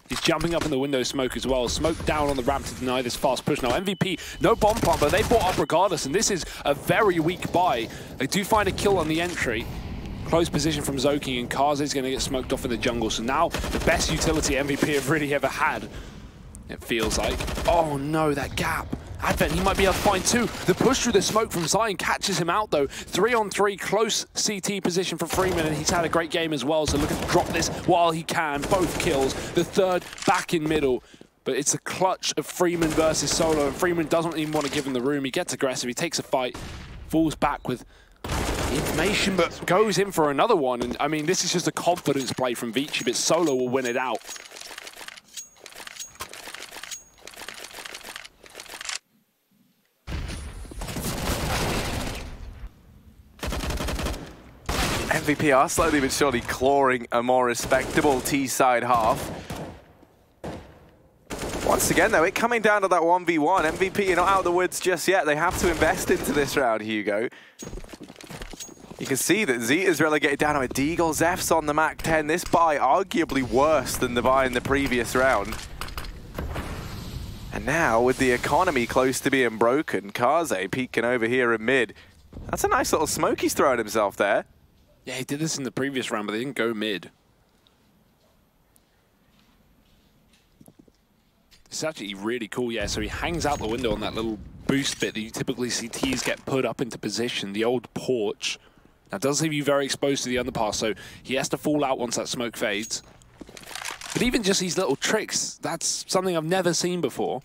He's jumping up in the window smoke as well. Smoke down on the ramp to deny this fast push. Now, MVP, no bomb plant, but they bought up regardless, and this is a very weak buy. They do find a kill on the entry. Close position from Zoking, and Kaze is going to get smoked off in the jungle. So now, the best utility MVP have really ever had. It feels like. Oh no, that gap. Advent, he might be able to find 2. The push through the smoke from Zion catches him out though. 3-on-3, close CT position for Freeman, and he's had a great game as well, so looking to drop this while he can. Both kills. The third back in middle. But it's a clutch of Freeman versus Solo, and Freeman doesn't even want to give him the room. He gets aggressive, he takes a fight, falls back with information, but goes in for another one. And I mean, this is just a confidence play from ViCi, but Solo will win it out. MVP are slowly but surely clawing a more respectable T-side half. Once again, though, it coming down to that 1v1. MVP, you're not out of the woods just yet. They have to invest into this round, Hugo. You can see that Zeta's relegated down to a Deagle. Zeph's on the Mac 10. This buy arguably worse than the buy in the previous round. And now, with the economy close to being broken, Kaze peeking over here in mid. That's a nice little smoke he's throwing himself there. Yeah, he did this in the previous round, but they didn't go mid. It's actually really cool, yeah. So he hangs out the window on that little boost bit that you typically see T's get put up into position, the old porch. Now, it does leave you very exposed to the underpass, so he has to fall out once that smoke fades. But even just these little tricks, that's something I've never seen before.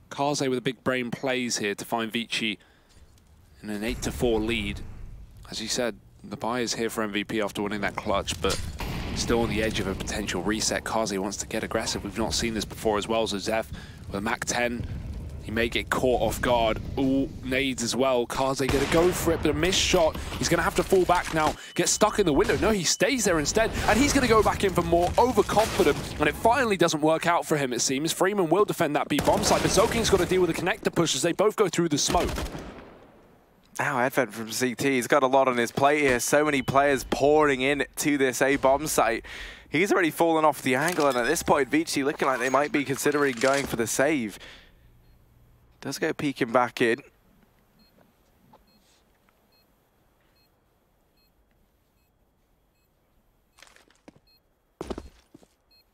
Kaze with a big brain plays here to find ViCi in an 8-4 lead. As you said, the buy is here for MVP after winning that clutch, but still on the edge of a potential reset. Kaze wants to get aggressive. We've not seen this before as well. So Zeph with a Mach 10, he may get caught off guard. Ooh, nades as well. Kaze gonna go for it, but a missed shot. He's gonna have to fall back now, get stuck in the window. No, he stays there instead, and he's gonna go back in for more, overconfident, and it finally doesn't work out for him, it seems. Freeman will defend that B bomb site, but Zoking's got to deal with the connector push as they both go through the smoke. Now Advent from CT, he's got a lot on his plate here. So many players pouring in to this A bomb site. He's already fallen off the angle, and at this point, ViCi looking like they might be considering going for the save. Does go peeking back in.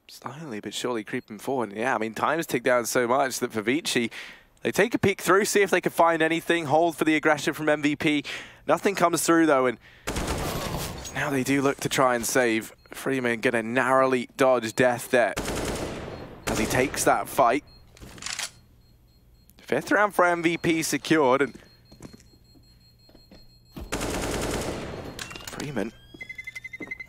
Slowly but surely creeping forward. Yeah, I mean, time's ticked down so much that for ViCi, they take a peek through, see if they can find anything, hold for the aggression from MVP. Nothing comes through, though, and now they do look to try and save. Freeman gonna narrowly dodge death there as he takes that fight. 5th round for MVP secured, and Freeman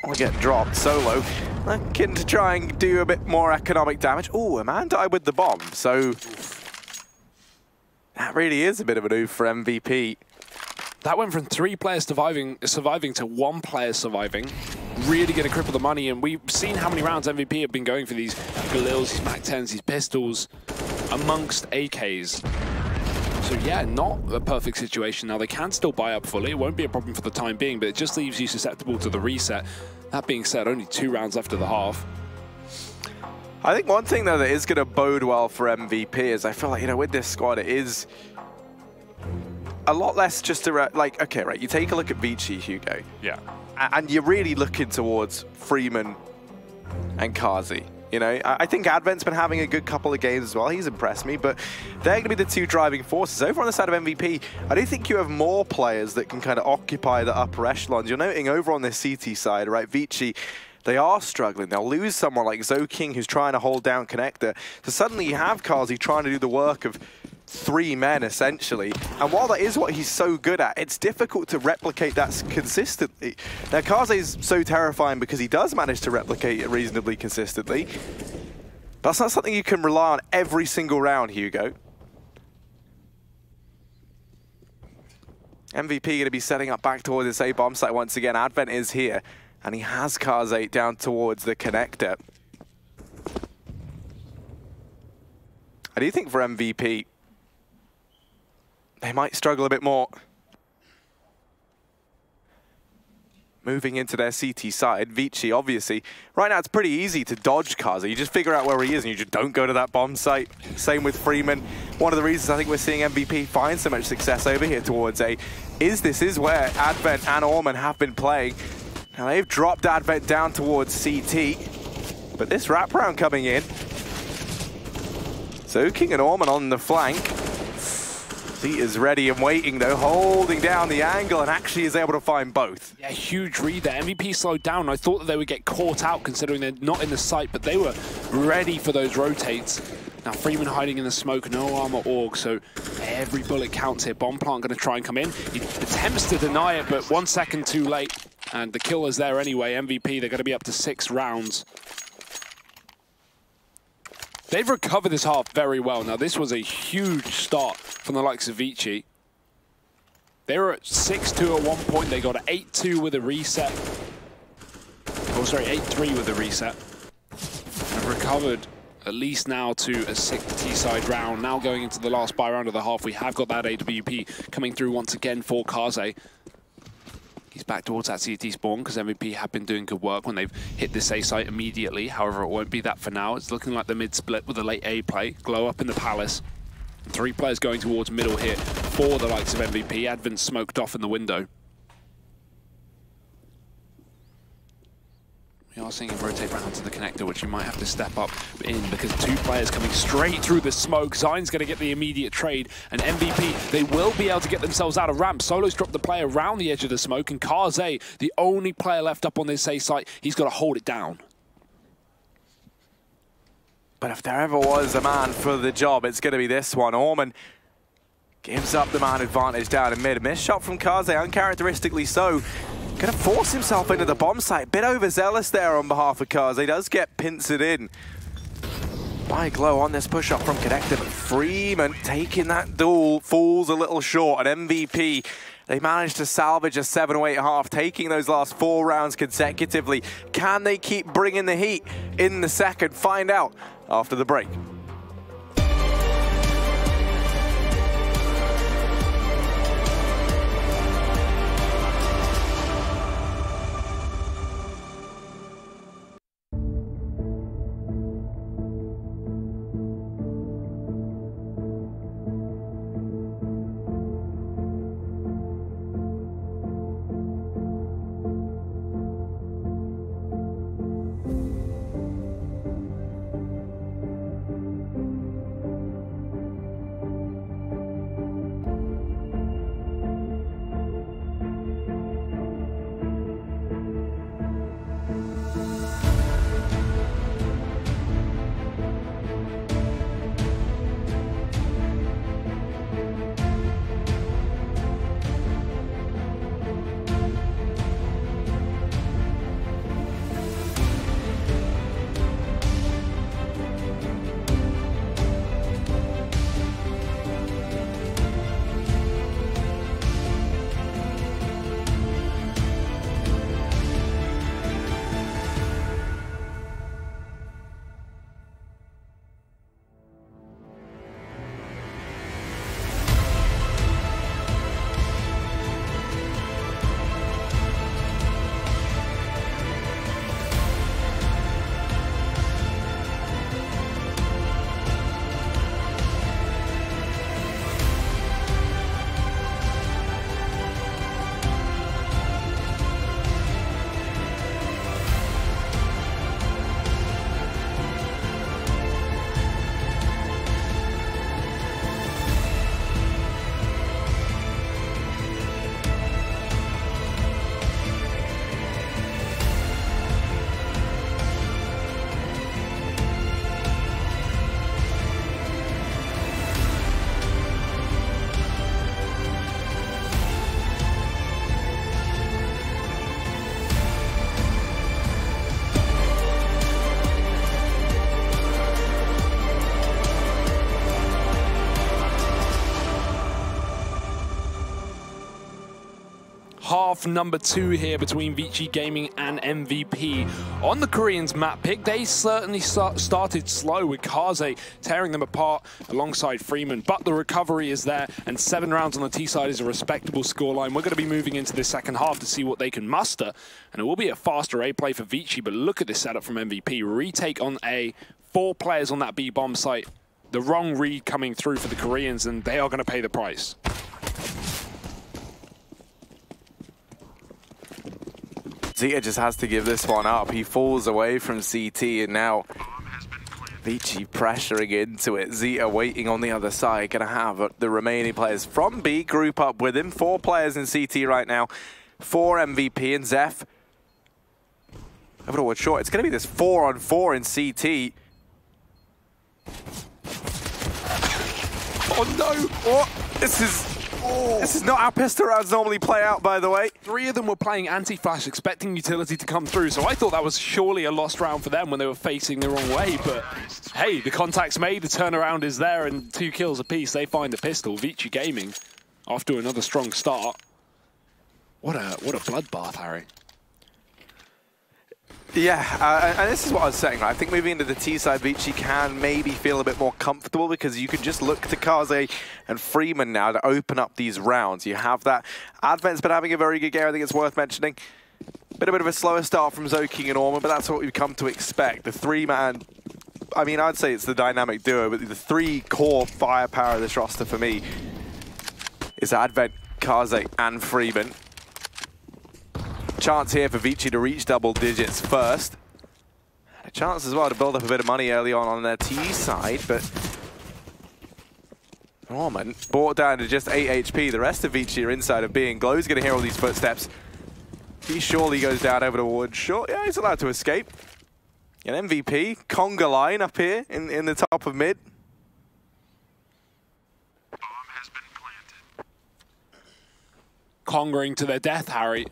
will get dropped solo. Looking to try and do a bit more economic damage. Oh, a man died with the bomb, so that really is a bit of an oof for MVP. That went from 3 players surviving to 1 player surviving. Really going to cripple the money, and we've seen how many rounds MVP have been going for these Galils, these Mach 10s, these pistols, amongst AKs. So yeah, not a perfect situation. Now they can still buy up fully. It won't be a problem for the time being, but it just leaves you susceptible to the reset. That being said, only 2 rounds left of the half. I think one thing, though, that is going to bode well for MVP is I feel like, you know, with this squad, it is a lot less just to, like, okay, right, you take a look at ViCi, Hugo. Yeah. And you're really looking towards Freeman and Kaze. You know, I think Advent's been having a good couple of games as well. He's impressed me, but they're going to be the 2 driving forces. Over on the side of MVP, I do think you have more players that can kind of occupy the upper echelons. You're noting over on the CT side, right, ViCi, they are struggling. They'll lose someone like Zoking who's trying to hold down connector. So suddenly you have Kaze trying to do the work of 3 men, essentially. And while that is what he's so good at, it's difficult to replicate that consistently. Now, Kaze's so terrifying because he does manage to replicate it reasonably consistently. But that's not something you can rely on every single round, Hugo. MVP going to be setting up back towards this A bomb site once again. Advent is here, and he has Kaze down towards the connector. I do think for MVP, they might struggle a bit more. Moving into their CT side, ViCi, obviously, right now it's pretty easy to dodge Kaze. You just figure out where he is and you just don't go to that bomb site. Same with Freeman. One of the reasons I think we're seeing MVP find so much success over here towards A is this is where Advent and Orman have been playing. Now they've dropped Advent down towards CT, but this wraparound coming in. So King and Orman on the flank. He is ready and waiting, though, holding down the angle and actually is able to find both. Yeah, huge read there. MVP slowed down. I thought that they would get caught out considering they're not in the site, but they were ready for those rotates. Now Freeman hiding in the smoke, no armor org, so every bullet counts here. Bomb plant going to try and come in. He attempts to deny it, but 1 second too late. And the kill is there anyway. MVP, they're going to be up to 6 rounds. They've recovered this half very well. Now, this was a huge start from the likes of ViCi. They were at 6-2 at one point. They got an 8-2 with a reset. Oh, sorry, 8-3 with a reset. And recovered at least now to a 60 side round. Now going into the last buy round of the half, we have got that AWP coming through once again for Kaze. He's back towards that CT spawn because MVP have been doing good work when they've hit this A site immediately. However, it won't be that for now. It's looking like the mid split with a late A play. Glow up in the Palace. 3 players going towards middle here for the likes of MVP. Advent smoked off in the window. You are seeing him rotate round to the connector, which he might have to step up in because two players coming straight through the smoke. Zion's going to get the immediate trade, and MVP, they will be able to get themselves out of ramp. Solo's dropped the player around the edge of the smoke, and Kaze, the only player left up on this A site, he's got to hold it down. But if there ever was a man for the job, it's going to be this one. Orman gives up the man advantage down in mid. A missed shot from Kaze, uncharacteristically so. Going to force himself into the bomb site. Bit overzealous there on behalf of Kaze. Does get pincered in by Glow on this push-up from Connector. But Freeman taking that duel falls a little short. At MVP, they managed to salvage a 7-0-8 taking those last 4 rounds consecutively. Can they keep bringing the heat in the second? Find out after the break. Half number 2 here between ViCi Gaming and MVP. On the Koreans map pick, they certainly started slow with Kaze tearing them apart alongside Freeman, but the recovery is there, and 7 rounds on the T side is a respectable scoreline. We're going to be moving into the second half to see what they can muster, and it will be a faster A play for ViCi, but look at this setup from MVP. Retake on A, 4 players on that B bomb site. The wrong read coming through for the Koreans, and they are going to pay the price. Zeta just has to give this one up. He falls away from CT, and now ViCi pressuring into it. Zeta waiting on the other side. Going to have the remaining players from B group up with him. 4 players in CT right now. 4 MVP and Zeph. Over to short. It's going to be this 4-on-4 in CT. Oh no! Oh, this is not how pistol rounds normally play out, by the way. 3 of them were playing anti-flash, expecting utility to come through, so I thought that was surely a lost round for them when they were facing the wrong way, but hey, the contact's made, the turnaround is there, and 2 kills apiece. They find the pistol. ViCi Gaming, after another strong start. What a bloodbath, Harry. Yeah, and this is what I was saying, right? I think moving into the T side, ViCi can maybe feel a bit more comfortable because you can just look to Kaze and Freeman now to open up these rounds. You have that. Advent's been having a very good game, I think it's worth mentioning. Been a bit of a slower start from Zoking and Orman, but that's what we've come to expect. The 3-man, I mean, I'd say it's the dynamic duo, but the 3 core firepower of this roster for me is Advent, Kaze, and Freeman. Chance here for ViCi to reach double digits first. A chance as well to build up a bit of money early on their T side, but Norman brought down to just 8 HP. The rest of ViCi are inside of B, and Glow's going to hear all these footsteps. He surely goes down over towards short. Yeah, he's allowed to escape. An MVP, conga line up here in the top of mid. Bomb has been planted. Congering to their death, Harry.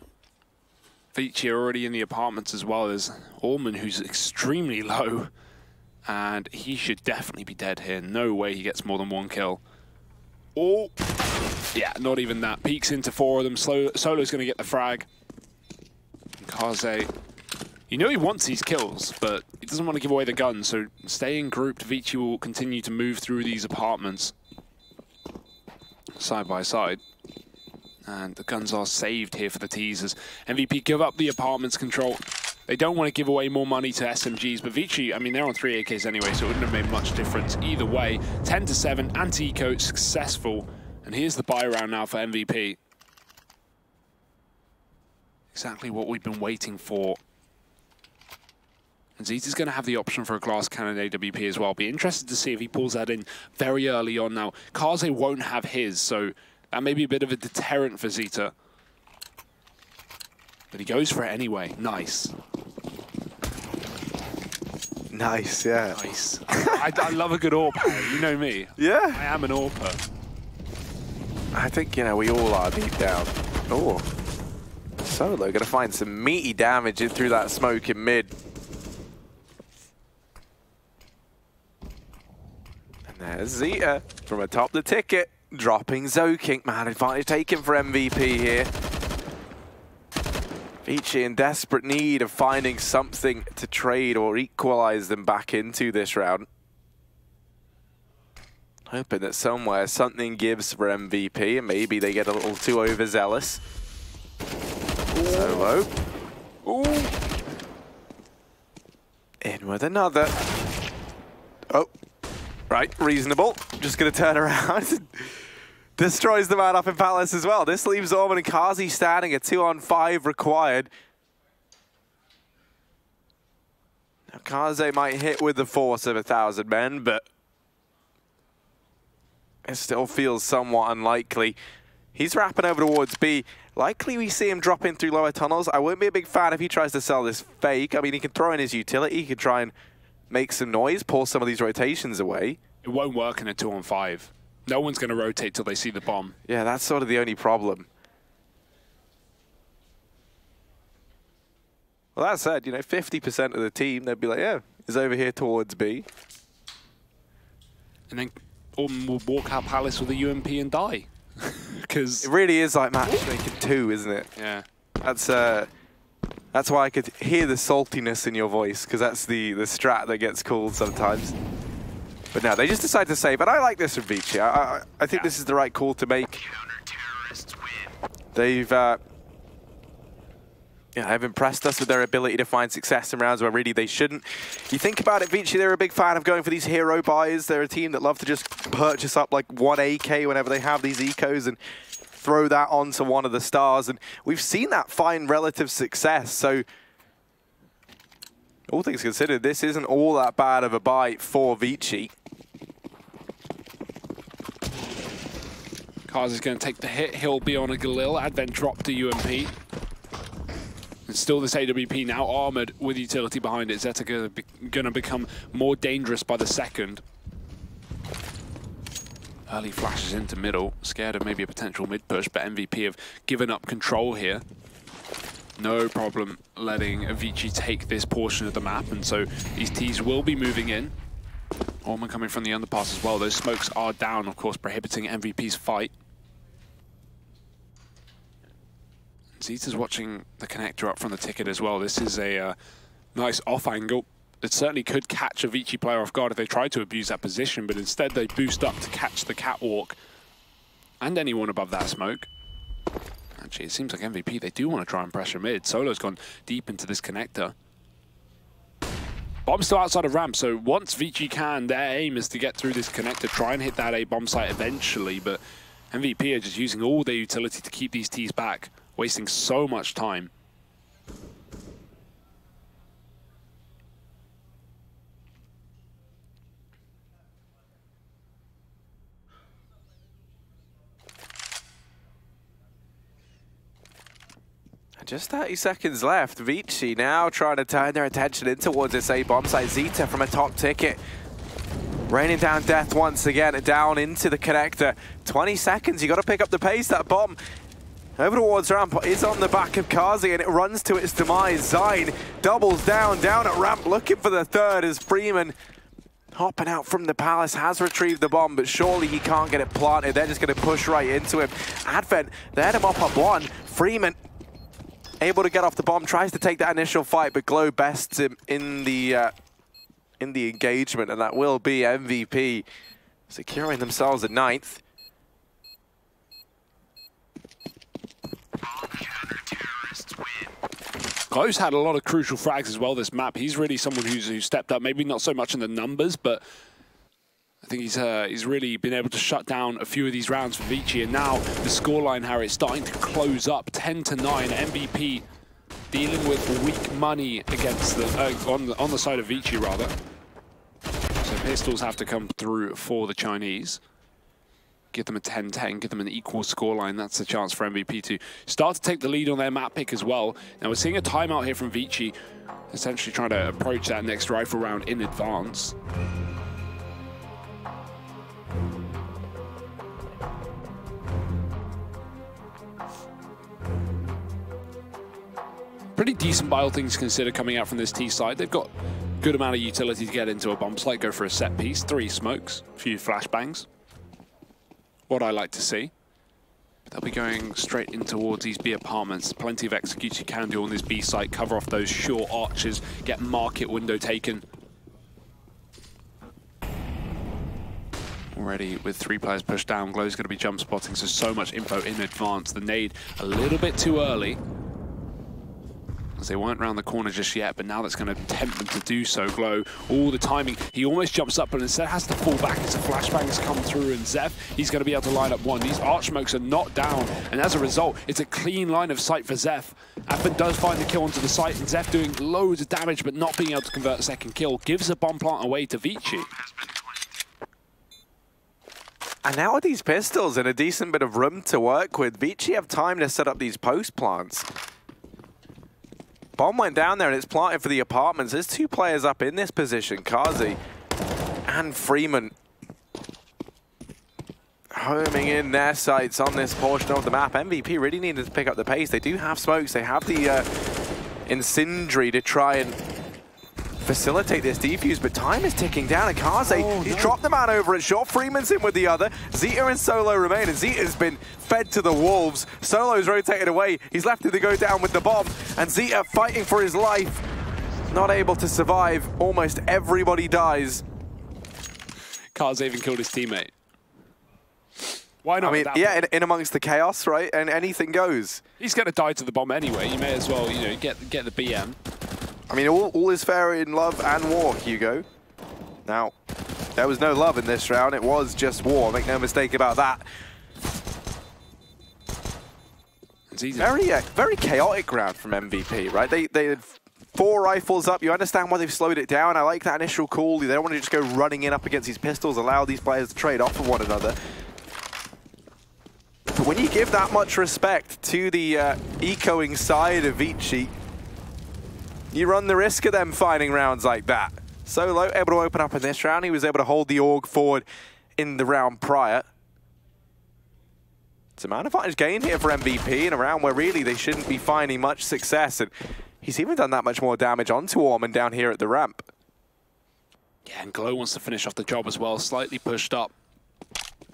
ViCi are already in the apartments as well as Allman, who's extremely low. And he should definitely be dead here. No way he gets more than 1 kill. Oh, yeah, not even that. Peeks into 4 of them. Solo's going to get the frag. Kaze, you know he wants these kills, but he doesn't want to give away the gun, so staying grouped, ViCi will continue to move through these apartments side by side. And the guns are saved here for the teasers. MVP give up the apartments control. They don't want to give away more money to SMGs, but ViCi, I mean, they're on 3 AKs anyway, so it wouldn't have made much difference either way. 10-7, anti-eco successful. And here's the buy round now for MVP. Exactly what we've been waiting for. And Zeta's going to have the option for a glass cannon AWP as well. Be interested to see if he pulls that in very early on now. Kaze won't have his, so that may be a bit of a deterrent for Zeta. But he goes for it anyway. Nice. Nice, yeah. Nice. I love a good AWP, you know me. Yeah. I am an AWPer. I think, you know, we all are deep down. Oh. Solo going to find some meaty damage in through that smoke in mid. And there's Zeta from atop the ticket, dropping Zoking. Man, advantage taken for MVP here. ViCi in desperate need of finding something to trade or equalize them back into this round. Hoping that somewhere something gives for MVP and maybe they get a little too overzealous. Solo. Ooh. In with another. Oh. Right, reasonable. Just going to turn around. Destroys the man up in Palace as well. This leaves Orman and Kazi standing at 2-on-5 required. Now Kaze might hit with the force of 1,000 men, but it still feels somewhat unlikely. He's wrapping over towards B. Likely we see him drop in through lower tunnels. I won't be a big fan if he tries to sell this fake. I mean, he can throw in his utility. He could try and make some noise, pull some of these rotations away. It won't work in a 2-on-5. No one's going to rotate till they see the bomb. Yeah, that's sort of the only problem. Well, that said, you know, 50% of the team, they'd be like, yeah, is over here towards B. And then Orman will walk out Palace with a UMP and die. Because it really is like matchmaking 2, isn't it? Yeah. That's why I could hear the saltiness in your voice, because that's the strat that gets called sometimes. But no, they just decide to save, and I like this from ViCi. I think this is the right call to make. They've have impressed us with their ability to find success in rounds where really they shouldn't. You think about it, ViCi, they're a big fan of going for these hero buys. They're a team that love to just purchase up like 1 AK whenever they have these ecos and throw that onto one of the stars. And we've seen that find relative success. So all things considered, this isn't all that bad of a buy for ViCi. Kaz is going to take the hit. He'll be on a Galil. Advent drop to UMP. And still this AWP now armored with utility behind it. Zeta going to become more dangerous by the second. Early flashes into middle. Scared of maybe a potential mid push, but MVP have given up control here. No problem letting ViCi take this portion of the map, and so these Ts will be moving in. Orman coming from the underpass as well. Those smokes are down, of course, prohibiting MVP's fight. Zeta's watching the connector up from the ticket as well. This is a nice off angle. It certainly could catch a ViCi player off guard if they tried to abuse that position, but instead they boost up to catch the catwalk and anyone above that smoke. Actually, it seems like MVP, they do want to try and pressure mid. Solo's gone deep into this connector. Bomb's still outside of ramp, so once ViCi can, their aim is to get through this connector, try and hit that A bomb site eventually, but MVP are just using all their utility to keep these Ts back, wasting so much time. Just 30 seconds left. ViCi now trying to turn their attention in towards this A bomb site. Zeta from a top ticket. Raining down death once again, down into the connector. 20 seconds, you got to pick up the pace. That bomb over towards ramp is on the back of Kazi, and it runs to its demise. Zine doubles down at ramp, looking for the third as Freeman, hopping out from the palace, has retrieved the bomb, but surely he can't get it planted. They're just going to push right into him. Advent, they had him up one. Freeman able to get off the bomb, tries to take that initial fight, but Glow bests him in the engagement, and that will be MVP securing themselves at 9th. Glow's had a lot of crucial frags as well this map. He's really someone who's stepped up, maybe not so much in the numbers, but I think he's really been able to shut down a few of these rounds for ViCi, and now the scoreline, Harry, is starting to close up 10-9. MVP dealing with weak money against the on the side of ViCi rather. So pistols have to come through for the Chinese. Give them a 10-10, give them an equal scoreline. That's a chance for MVP to start to take the lead on their map pick as well. Now we're seeing a timeout here from ViCi, essentially trying to approach that next rifle round in advance. Pretty decent by all things considered coming out from this T side. They've got good amount of utility to get into a bomb site, go for a set piece, 3 smokes, a few flashbangs. What I like to see. They'll be going straight in towards these B apartments. Plenty of executes you can do on this B site, cover off those short arches, get market window taken. Already with 3 players pushed down, Glow's going to be jump spotting, so much info in advance. The nade a little bit too early, as they weren't around the corner just yet, but now that's going to tempt them to do so. Glow, all the timing. He almost jumps up, but instead has to fall back as the flashbangs come through, and Zeph, he's going to be able to line up one. These arch smokes are not down, and as a result, it's a clean line of sight for Zeph. Advent does find the kill onto the site, and Zeph doing loads of damage, but not being able to convert a second kill, gives a bomb plant away to ViCi. And now with these pistols and a decent bit of room to work with, ViCi have time to set up these post plants. Bomb went down there and it's planted for the apartments. There's 2 players up in this position, Kazi and Freeman, homing in their sights on this portion of the map. MVP really needed to pick up the pace. They do have smokes. They have the incendiary to try and facilitate this defuse, but time is ticking down. And Kazi, he's dropped the man over at short. Freeman's in with the other. Zeta and Solo remain, and Zeta's been fed to the wolves. Solo's rotated away. He's left to go down with the bomb, and Zeta fighting for his life. Not able to survive. Almost everybody dies. Kazi even killed his teammate. Why not? I mean, yeah, in amongst the chaos, right? And anything goes. He's going to die to the bomb anyway. You may as well, you know, get the BM. I mean, all is fair in love and war, Hugo. Now, there was no love in this round. It was just war. Make no mistake about that. Very chaotic round from MVP, right? They had 4 rifles up. You understand why they've slowed it down. I like that initial call. They don't want to just go running in up against these pistols, allow these players to trade off of one another. But when you give that much respect to the ecoing side of ViCi, you run the risk of them finding rounds like that. Solo able to open up in this round. He was able to hold the AUG forward in the round prior. It's a man advantage gained here for MVP in a round where really they shouldn't be finding much success. And he's even done that much more damage onto Orman down here at the ramp. Yeah, and Glow wants to finish off the job as well. Slightly pushed up.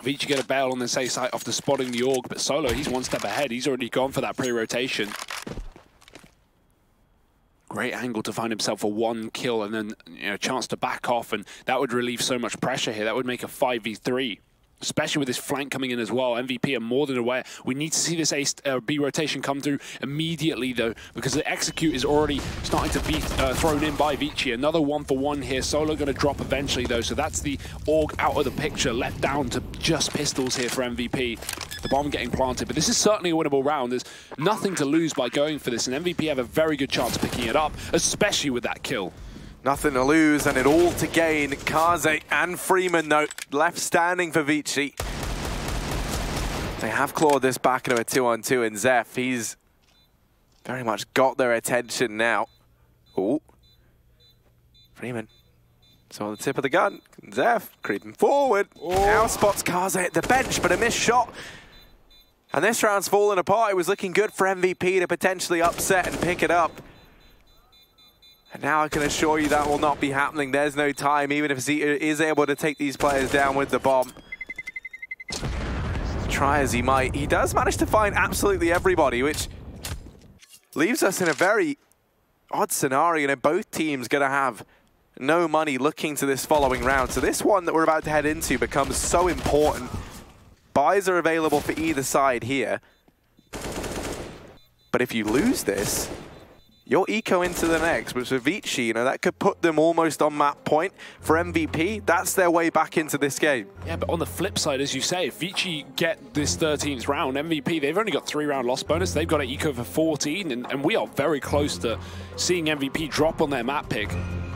ViCi get a bail on this A site after spotting the AUG, but Solo, he's 1 step ahead. He's already gone for that pre-rotation. Great angle to find himself a 1 kill and then, you know, a chance to back off, and that would relieve so much pressure here. That would make a 5v3, especially with this flank coming in as well. MVP are more than aware. We need to see this B rotation come through immediately, though, because the execute is already starting to be thrown in by ViCi. Another 1-for-1 here. Solo going to drop eventually, though, so that's the AUG out of the picture, left down to just pistols here for MVP. The bomb getting planted, but this is certainly a winnable round. There's nothing to lose by going for this, and MVP have a very good chance of picking it up, especially with that kill. Nothing to lose and it all to gain. Kazi and Freeman, though, left standing for ViCi. They have clawed this back into a 2-on-2, and Zeph, he's very much got their attention now. Oh, Freeman. So on the tip of the gun, Zeph creeping forward. Now spots Kaze at the bench, but a missed shot. And this round's falling apart. It was looking good for MVP to potentially upset and pick it up. And now I can assure you that will not be happening. There's no time, even if he is able to take these players down with the bomb. Try as he might, he does manage to find absolutely everybody, which leaves us in a very odd scenario. And both teams going to have no money looking to this following round. So this one that we're about to head into becomes so important. Buys are available for either side here. But if you lose this, you're eco into the next, which with ViCi, you know, that could put them almost on map point. For MVP, that's their way back into this game. Yeah, but on the flip side, as you say, if ViCi get this 13th round, MVP, they've only got 3-round loss bonus. They've got an eco for 14, and we are very close to seeing MVP drop on their map pick.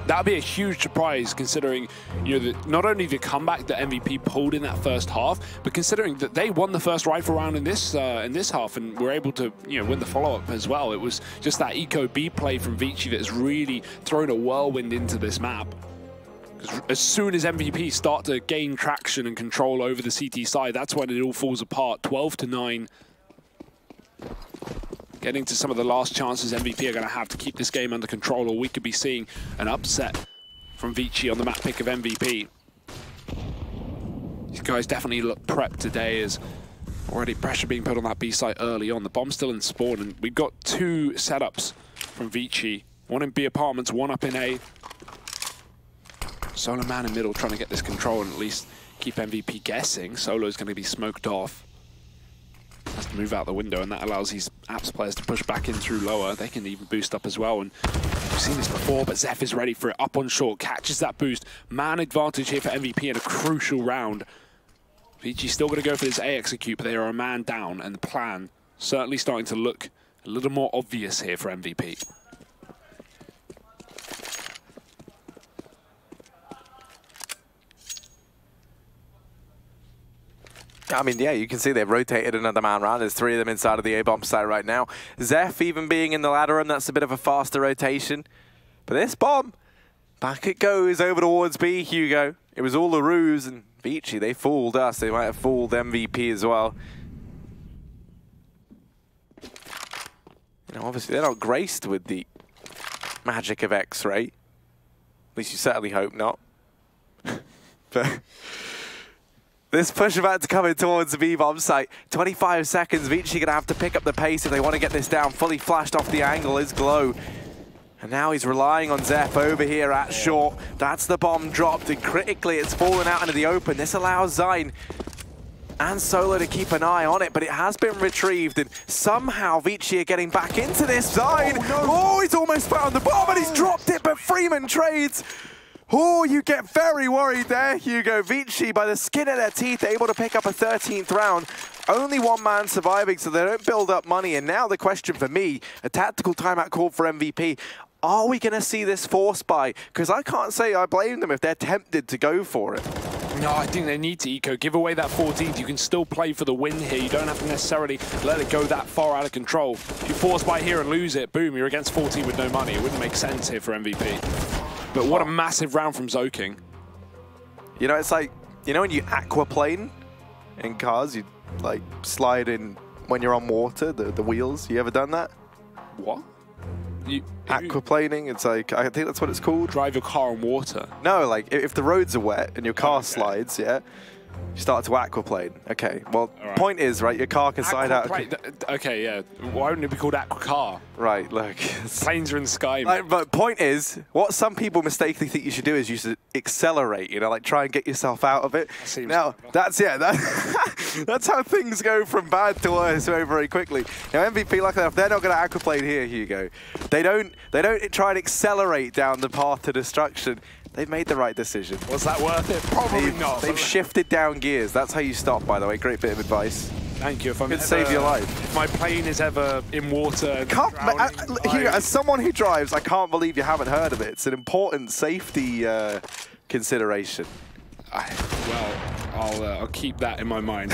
That'd be a huge surprise, considering, you know, not only the comeback that MVP pulled in that first half, but considering that they won the first rifle round in this half and were able to, you know, win the follow-up as well. It was just that eco B play from ViCi that has really thrown a whirlwind into this map. As soon as MVP start to gain traction and control over the CT side, that's when it all falls apart. 12-9. Getting to some of the last chances MVP are going to have to keep this game under control, or we could be seeing an upset from ViCi on the map pick of MVP. These guys definitely look prepped today, as already pressure being put on that B site early on. The bomb's still in spawn, and we've got 2 setups from ViCi. One in B apartments, one up in A. Solo man in middle trying to get this control and at least keep MVP guessing. Solo's going to be smoked off. Has to move out the window, and that allows these Apps players to push back in through lower. They can even boost up as well, and we've seen this before, but Zeph is ready for it. Up on short, catches that boost. Man advantage here for MVP in a crucial round. ViCi still going to go for this A execute, but they are a man down, and the plan certainly starting to look a little more obvious here for MVP. I mean, yeah, you can see they've rotated another man around. There's 3 of them inside of the A-bomb site right now. Zeph even being in the ladder room, that's a bit of a faster rotation. But this bomb, back it goes over towards B, Hugo. It was all a ruse, and ViCi, they fooled us. They might have fooled MVP as well. You know, obviously they're not graced with the magic of X-ray. At least you certainly hope not. But this push about to come in towards the B-bomb site. 25 seconds, ViCi going to have to pick up the pace if they want to get this down. Fully flashed off the angle is Glow. And now he's relying on Zeph over here at short. That's the bomb dropped, and critically it's fallen out into the open. This allows Zine and Solo to keep an eye on it, but it has been retrieved, and somehow ViCi are getting back into this. Zine, oh, he's almost found the bomb, and he's dropped it, but Freeman trades. Oh, you get very worried there, Hugo. ViCi, by the skin of their teeth, able to pick up a 13th round. Only one man surviving, so they don't build up money. And now the question for me, a tactical timeout call for MVP. Are we going to see this force buy? Because I can't say I blame them if they're tempted to go for it. No, I think they need to eco. Give away that 14th. You can still play for the win here. You don't have to necessarily let it go that far out of control. If you force buy here and lose it, boom, you're against 14 with no money. It wouldn't make sense here for MVP. But what a massive round from Zoking. You know, it's like, you know when you aquaplane in cars, you like slide in when you're on water, the wheels? You ever done that? What? Aquaplaning, it's like, I think that's what it's called. Drive your car on water? No, like if the roads are wet and your car slides, yeah, you start to aquaplane. Okay, well, point is, right, your car can slide out. Okay, yeah. Why wouldn't it be called aquacar? Right, look. Planes are in the sky. Like, but point is, what some people mistakenly think you should do is you should accelerate, you know, like try and get yourself out of it. Now, that's how things go from bad to worse very, very quickly. Now, MVP, luckily enough, they're not going to aquaplane here, Hugo. They don't try and accelerate down the path to destruction. They've made the right decision. Was that worth it? Probably not. They've shifted down gears. That's how you stop, by the way. Great bit of advice. Thank you. If I'm Could save your life. If my plane is ever in water, Hugo, as someone who drives, I can't believe you haven't heard of it. It's an important safety consideration. Well, I'll keep that in my mind.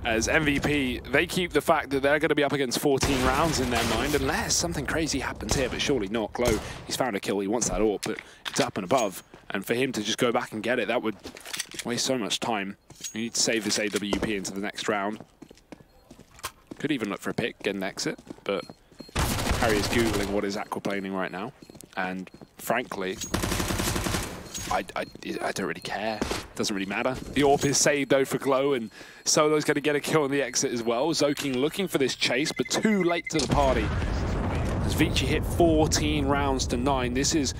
as MVP, they keep the fact that they're going to be up against 14 rounds in their mind, unless something crazy happens here, but surely not. Glow, he's found a kill, he wants that AWP, but it's up and above. And for him to just go back and get it, that would waste so much time. You need to save this AWP into the next round. Could even look for a pick, get an exit, but Harry is Googling what is aquaplaning right now. And frankly, I don't really care. Doesn't really matter. The AWP is saved though for Glow, and Solo's going to get a kill on the exit as well. Zoking looking for this chase, but too late to the party. As ViCi hit 14 rounds to 9, this is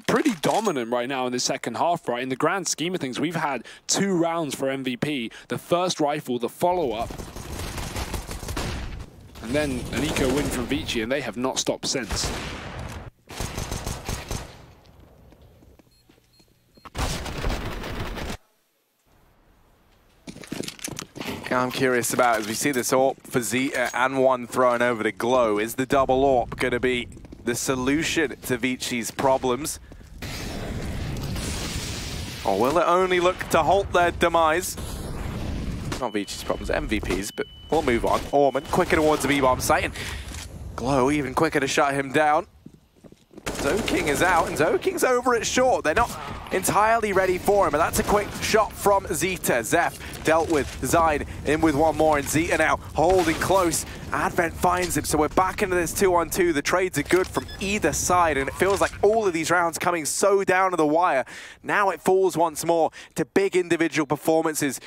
pretty dominant right now in the second half, right? In the grand scheme of things, we've had 2 rounds for MVP. The first rifle, the follow-up, and then an eco win from ViCi, and they have not stopped since. I'm curious about, as we see this AWP for Zeta and one thrown over to Glow, is the double AWP going to be the solution to ViCi's problems? Or will it only look to halt their demise? Not ViCi's problems, MVP's, but we'll move on. Orman quicker towards the B-bomb site, and Glow even quicker to shut him down. Zoking is out, and Zoking's over at short. They're not entirely ready for him, but that's a quick shot from Zeta. Zeph dealt with Zine, in with one more, and Zeta now holding close. Advent finds him, so we're back into this 2-on-2. The trades are good from either side, and it feels like all of these rounds coming so down to the wire. Now it falls once more to big individual performances.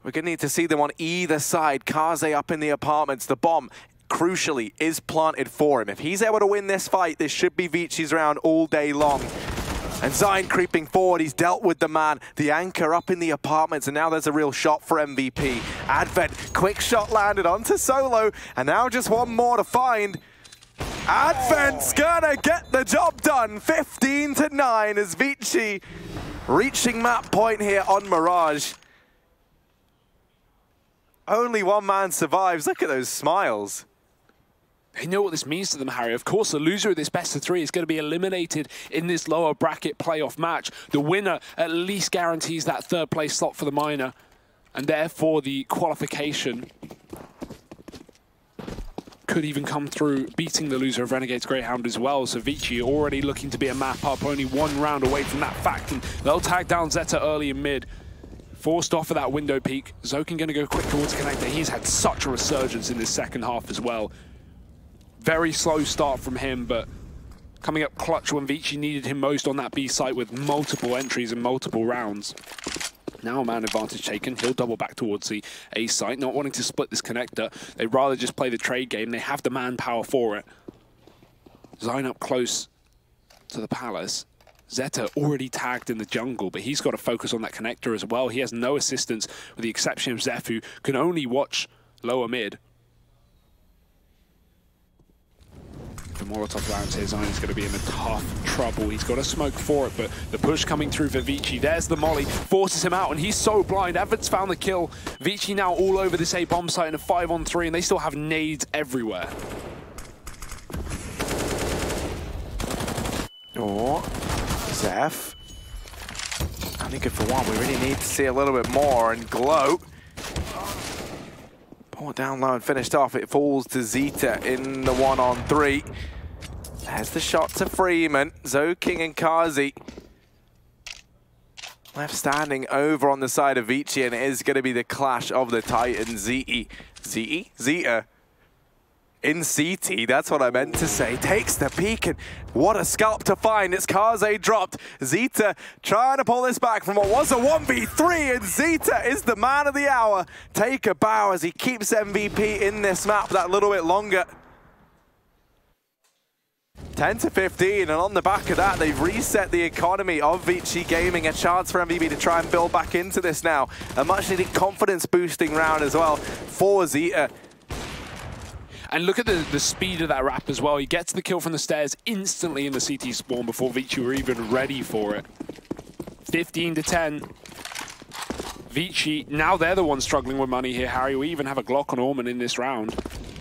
We're going to need to see them on either side. Kaze up in the apartments. The bomb, crucially, is planted for him. If he's able to win this fight, this should be ViCi's round all day long. And Zine creeping forward, he's dealt with the man. The anchor up in the apartments, and now there's a real shot for MVP. Advent, quick shot landed onto Solo, and now just one more to find. Advent's gonna get the job done. 15-9 as ViCi reaching map point here on Mirage. Only one man survives. Look at those smiles. They know what this means to them, Harry. Of course, the loser of this best-of-3 is going to be eliminated in this lower bracket playoff match. The winner at least guarantees that third-place slot for the minor, and therefore the qualification could even come through beating the loser of Renegades Greyhound as well. So ViCi already looking to be a map up, only 1 round away from that fact, and they'll tag down Zeta early and mid. Forced off of that window peak. Zoking going to go quick towards the connector. He's had such a resurgence in this second half as well. Very slow start from him, but coming up clutch when ViCi needed him most on that B site with multiple entries and multiple rounds. Now man advantage taken. He'll double back towards the A site, not wanting to split this connector. They'd rather just play the trade game. They have the manpower for it. Zine up close to the palace. Zeta already tagged in the jungle, but he's got to focus on that connector as well. He has no assistance, with the exception of Zeph, who can only watch lower mid. The Molotov lands here, Zine is going to be in a tough trouble. He's got a smoke for it, but the push coming through for ViCi. There's the molly, forces him out, and he's so blind. Advent's found the kill. ViCi now all over this A bomb site in a 5-on-3, and they still have nades everywhere. Oh, Zeph. Only good for one. We really need to see a little bit more, and Glow. Pull it down low and finished off. It falls to Zeta in the 1-on-3. There's the shot to Freeman. Zoking and Kazi left standing over on the side of ViCi, and it is going to be the clash of the Titans. Zeta. In CT, that's what I meant to say. Takes the peek, and what a scalp to find. It's Kaze dropped. Zeta trying to pull this back from what was a 1v3, and Zeta is the man of the hour. Take a bow as he keeps MVP in this map that little bit longer. 10-15, and on the back of that, they've reset the economy of ViCi Gaming. A chance for MVP to try and build back into this now. A much-needed confidence-boosting round as well for Zeta. And look at the speed of that wrap as well. He gets the kill from the stairs instantly in the CT spawn before ViCi were even ready for it. 15-10. ViCi, now they're the ones struggling with money here, Harry. We even have a Glock on Orman in this round.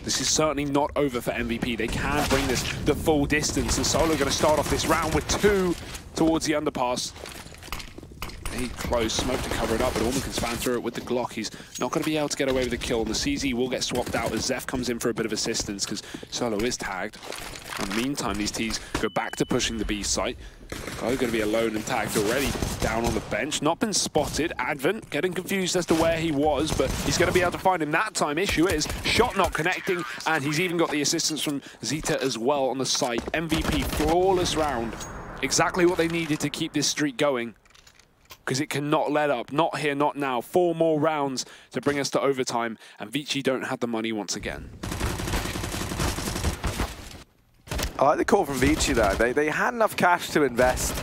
This is certainly not over for MVP. They can bring this the full distance, and Solo going to start off this round with 2 towards the underpass. stay close. Smoke to cover it up, but Orman can spam through it with the Glock. He's not going to be able to get away with the kill. And the CZ will get swapped out as Zeph comes in for a bit of assistance because Solo is tagged. In the meantime, these Ts go back to pushing the B site. Oh, going to be alone and tagged already down on the bench. Not been spotted. Advent getting confused as to where he was, but he's going to be able to find him that time. Issue is, shot not connecting, and he's even got the assistance from Zeta as well on the site. MVP, flawless round. Exactly what they needed to keep this streak going, because it cannot let up. Not here, not now. 4 more rounds to bring us to overtime, and ViCi don't have the money once again. I like the call from ViCi though. They had enough cash to invest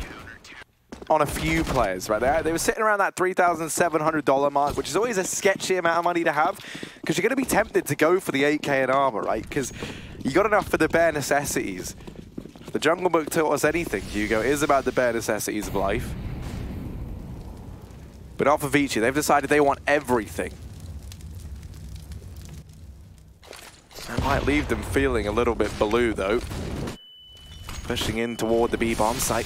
on a few players, right? They were sitting around that $3,700 mark, which is always a sketchy amount of money to have, because you're going to be tempted to go for the 8K in armor, right? Because you got enough for the bare necessities. The Jungle Book taught us anything, Hugo, is about the bare necessities of life. But not for ViCi. They've decided they want everything. That might leave them feeling a little bit blue, though. Pushing in toward the B-bomb site.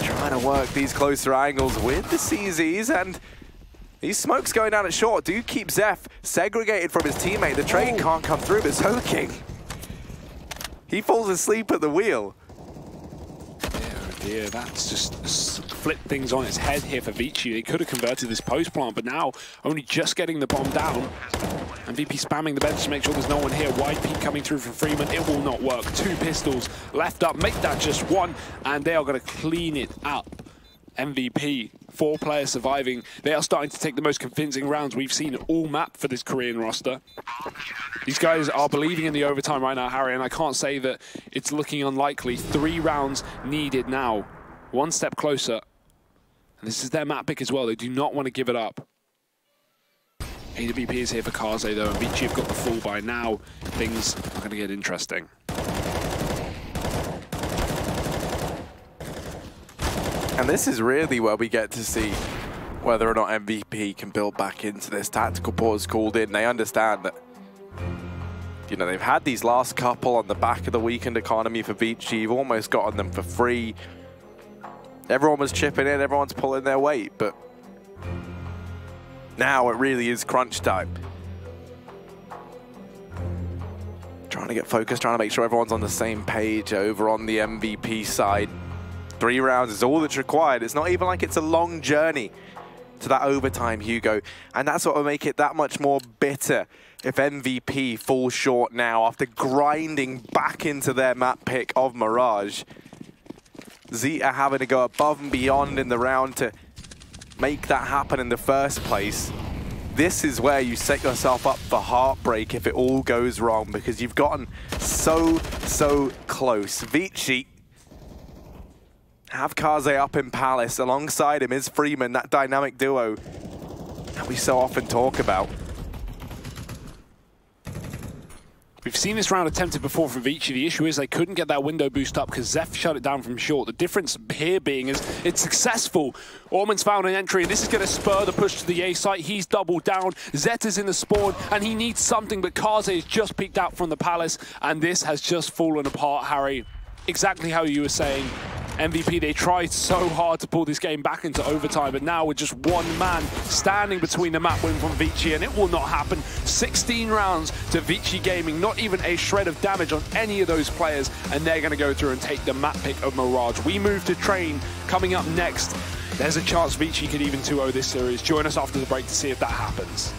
Trying to work these closer angles with the CZs, and these smokes going down at short do keep Zeph segregated from his teammate. The trade can't come through, but Soaking, he falls asleep at the wheel. Yeah, that's just flipped things on its head here for ViCi. They could have converted this post plant, but now only just getting the bomb down. And VP spamming the bench to make sure there's no one here. Wide peek coming through from Freeman. It will not work. 2 pistols left up. Make that just 1, and they are going to clean it up. MVP, 4 players surviving. They are starting to take the most convincing rounds we've seen all map for this Korean roster. These guys are believing in the overtime right now, Harry, and I can't say that it's looking unlikely. 3 rounds needed now. 1 step closer. And this is their map pick as well. They do not want to give it up. AWP is here for Kaze though, and ViCi have got the full by now. Things are going to get interesting. And this is really where we get to see whether or not MVP can build back into this. Tactical pause called in. They understand that, you know, they've had these last couple on the back of the weekend economy for ViCi. You've almost gotten them for free. Everyone was chipping in, everyone's pulling their weight, but now it really is crunch time. Trying to get focused, trying to make sure everyone's on the same page over on the MVP side. 3 rounds is all that's required. It's not even like it's a long journey to that overtime, Hugo. And that's what will make it that much more bitter if MVP falls short now after grinding back into their map pick of Mirage. Zeta having to go above and beyond in the round to make that happen in the first place. This is where you set yourself up for heartbreak if it all goes wrong, because you've gotten so close. ViCi have Kaze up in Palace. Alongside him is Freeman, that dynamic duo that we so often talk about. We've seen this round attempted before from ViCi. The issue is they couldn't get that window boost up because Zeph shut it down from short. The difference here being is it's successful. Orman's found an entry, and this is going to spur the push to the A site. He's doubled down. Zeta's in the spawn, and he needs something, but Kaze has just peeked out from the Palace, and this has just fallen apart, Harry. Exactly how you were saying. MVP, they tried so hard to pull this game back into overtime, but now with just 1 man standing between the map win from ViCi, and it will not happen. 16 rounds to ViCi Gaming, not even a shred of damage on any of those players, and they're going to go through and take the map pick of Mirage. We move to Train coming up next. There's a chance ViCi could even 2-0 this series. Join us after the break to see if that happens.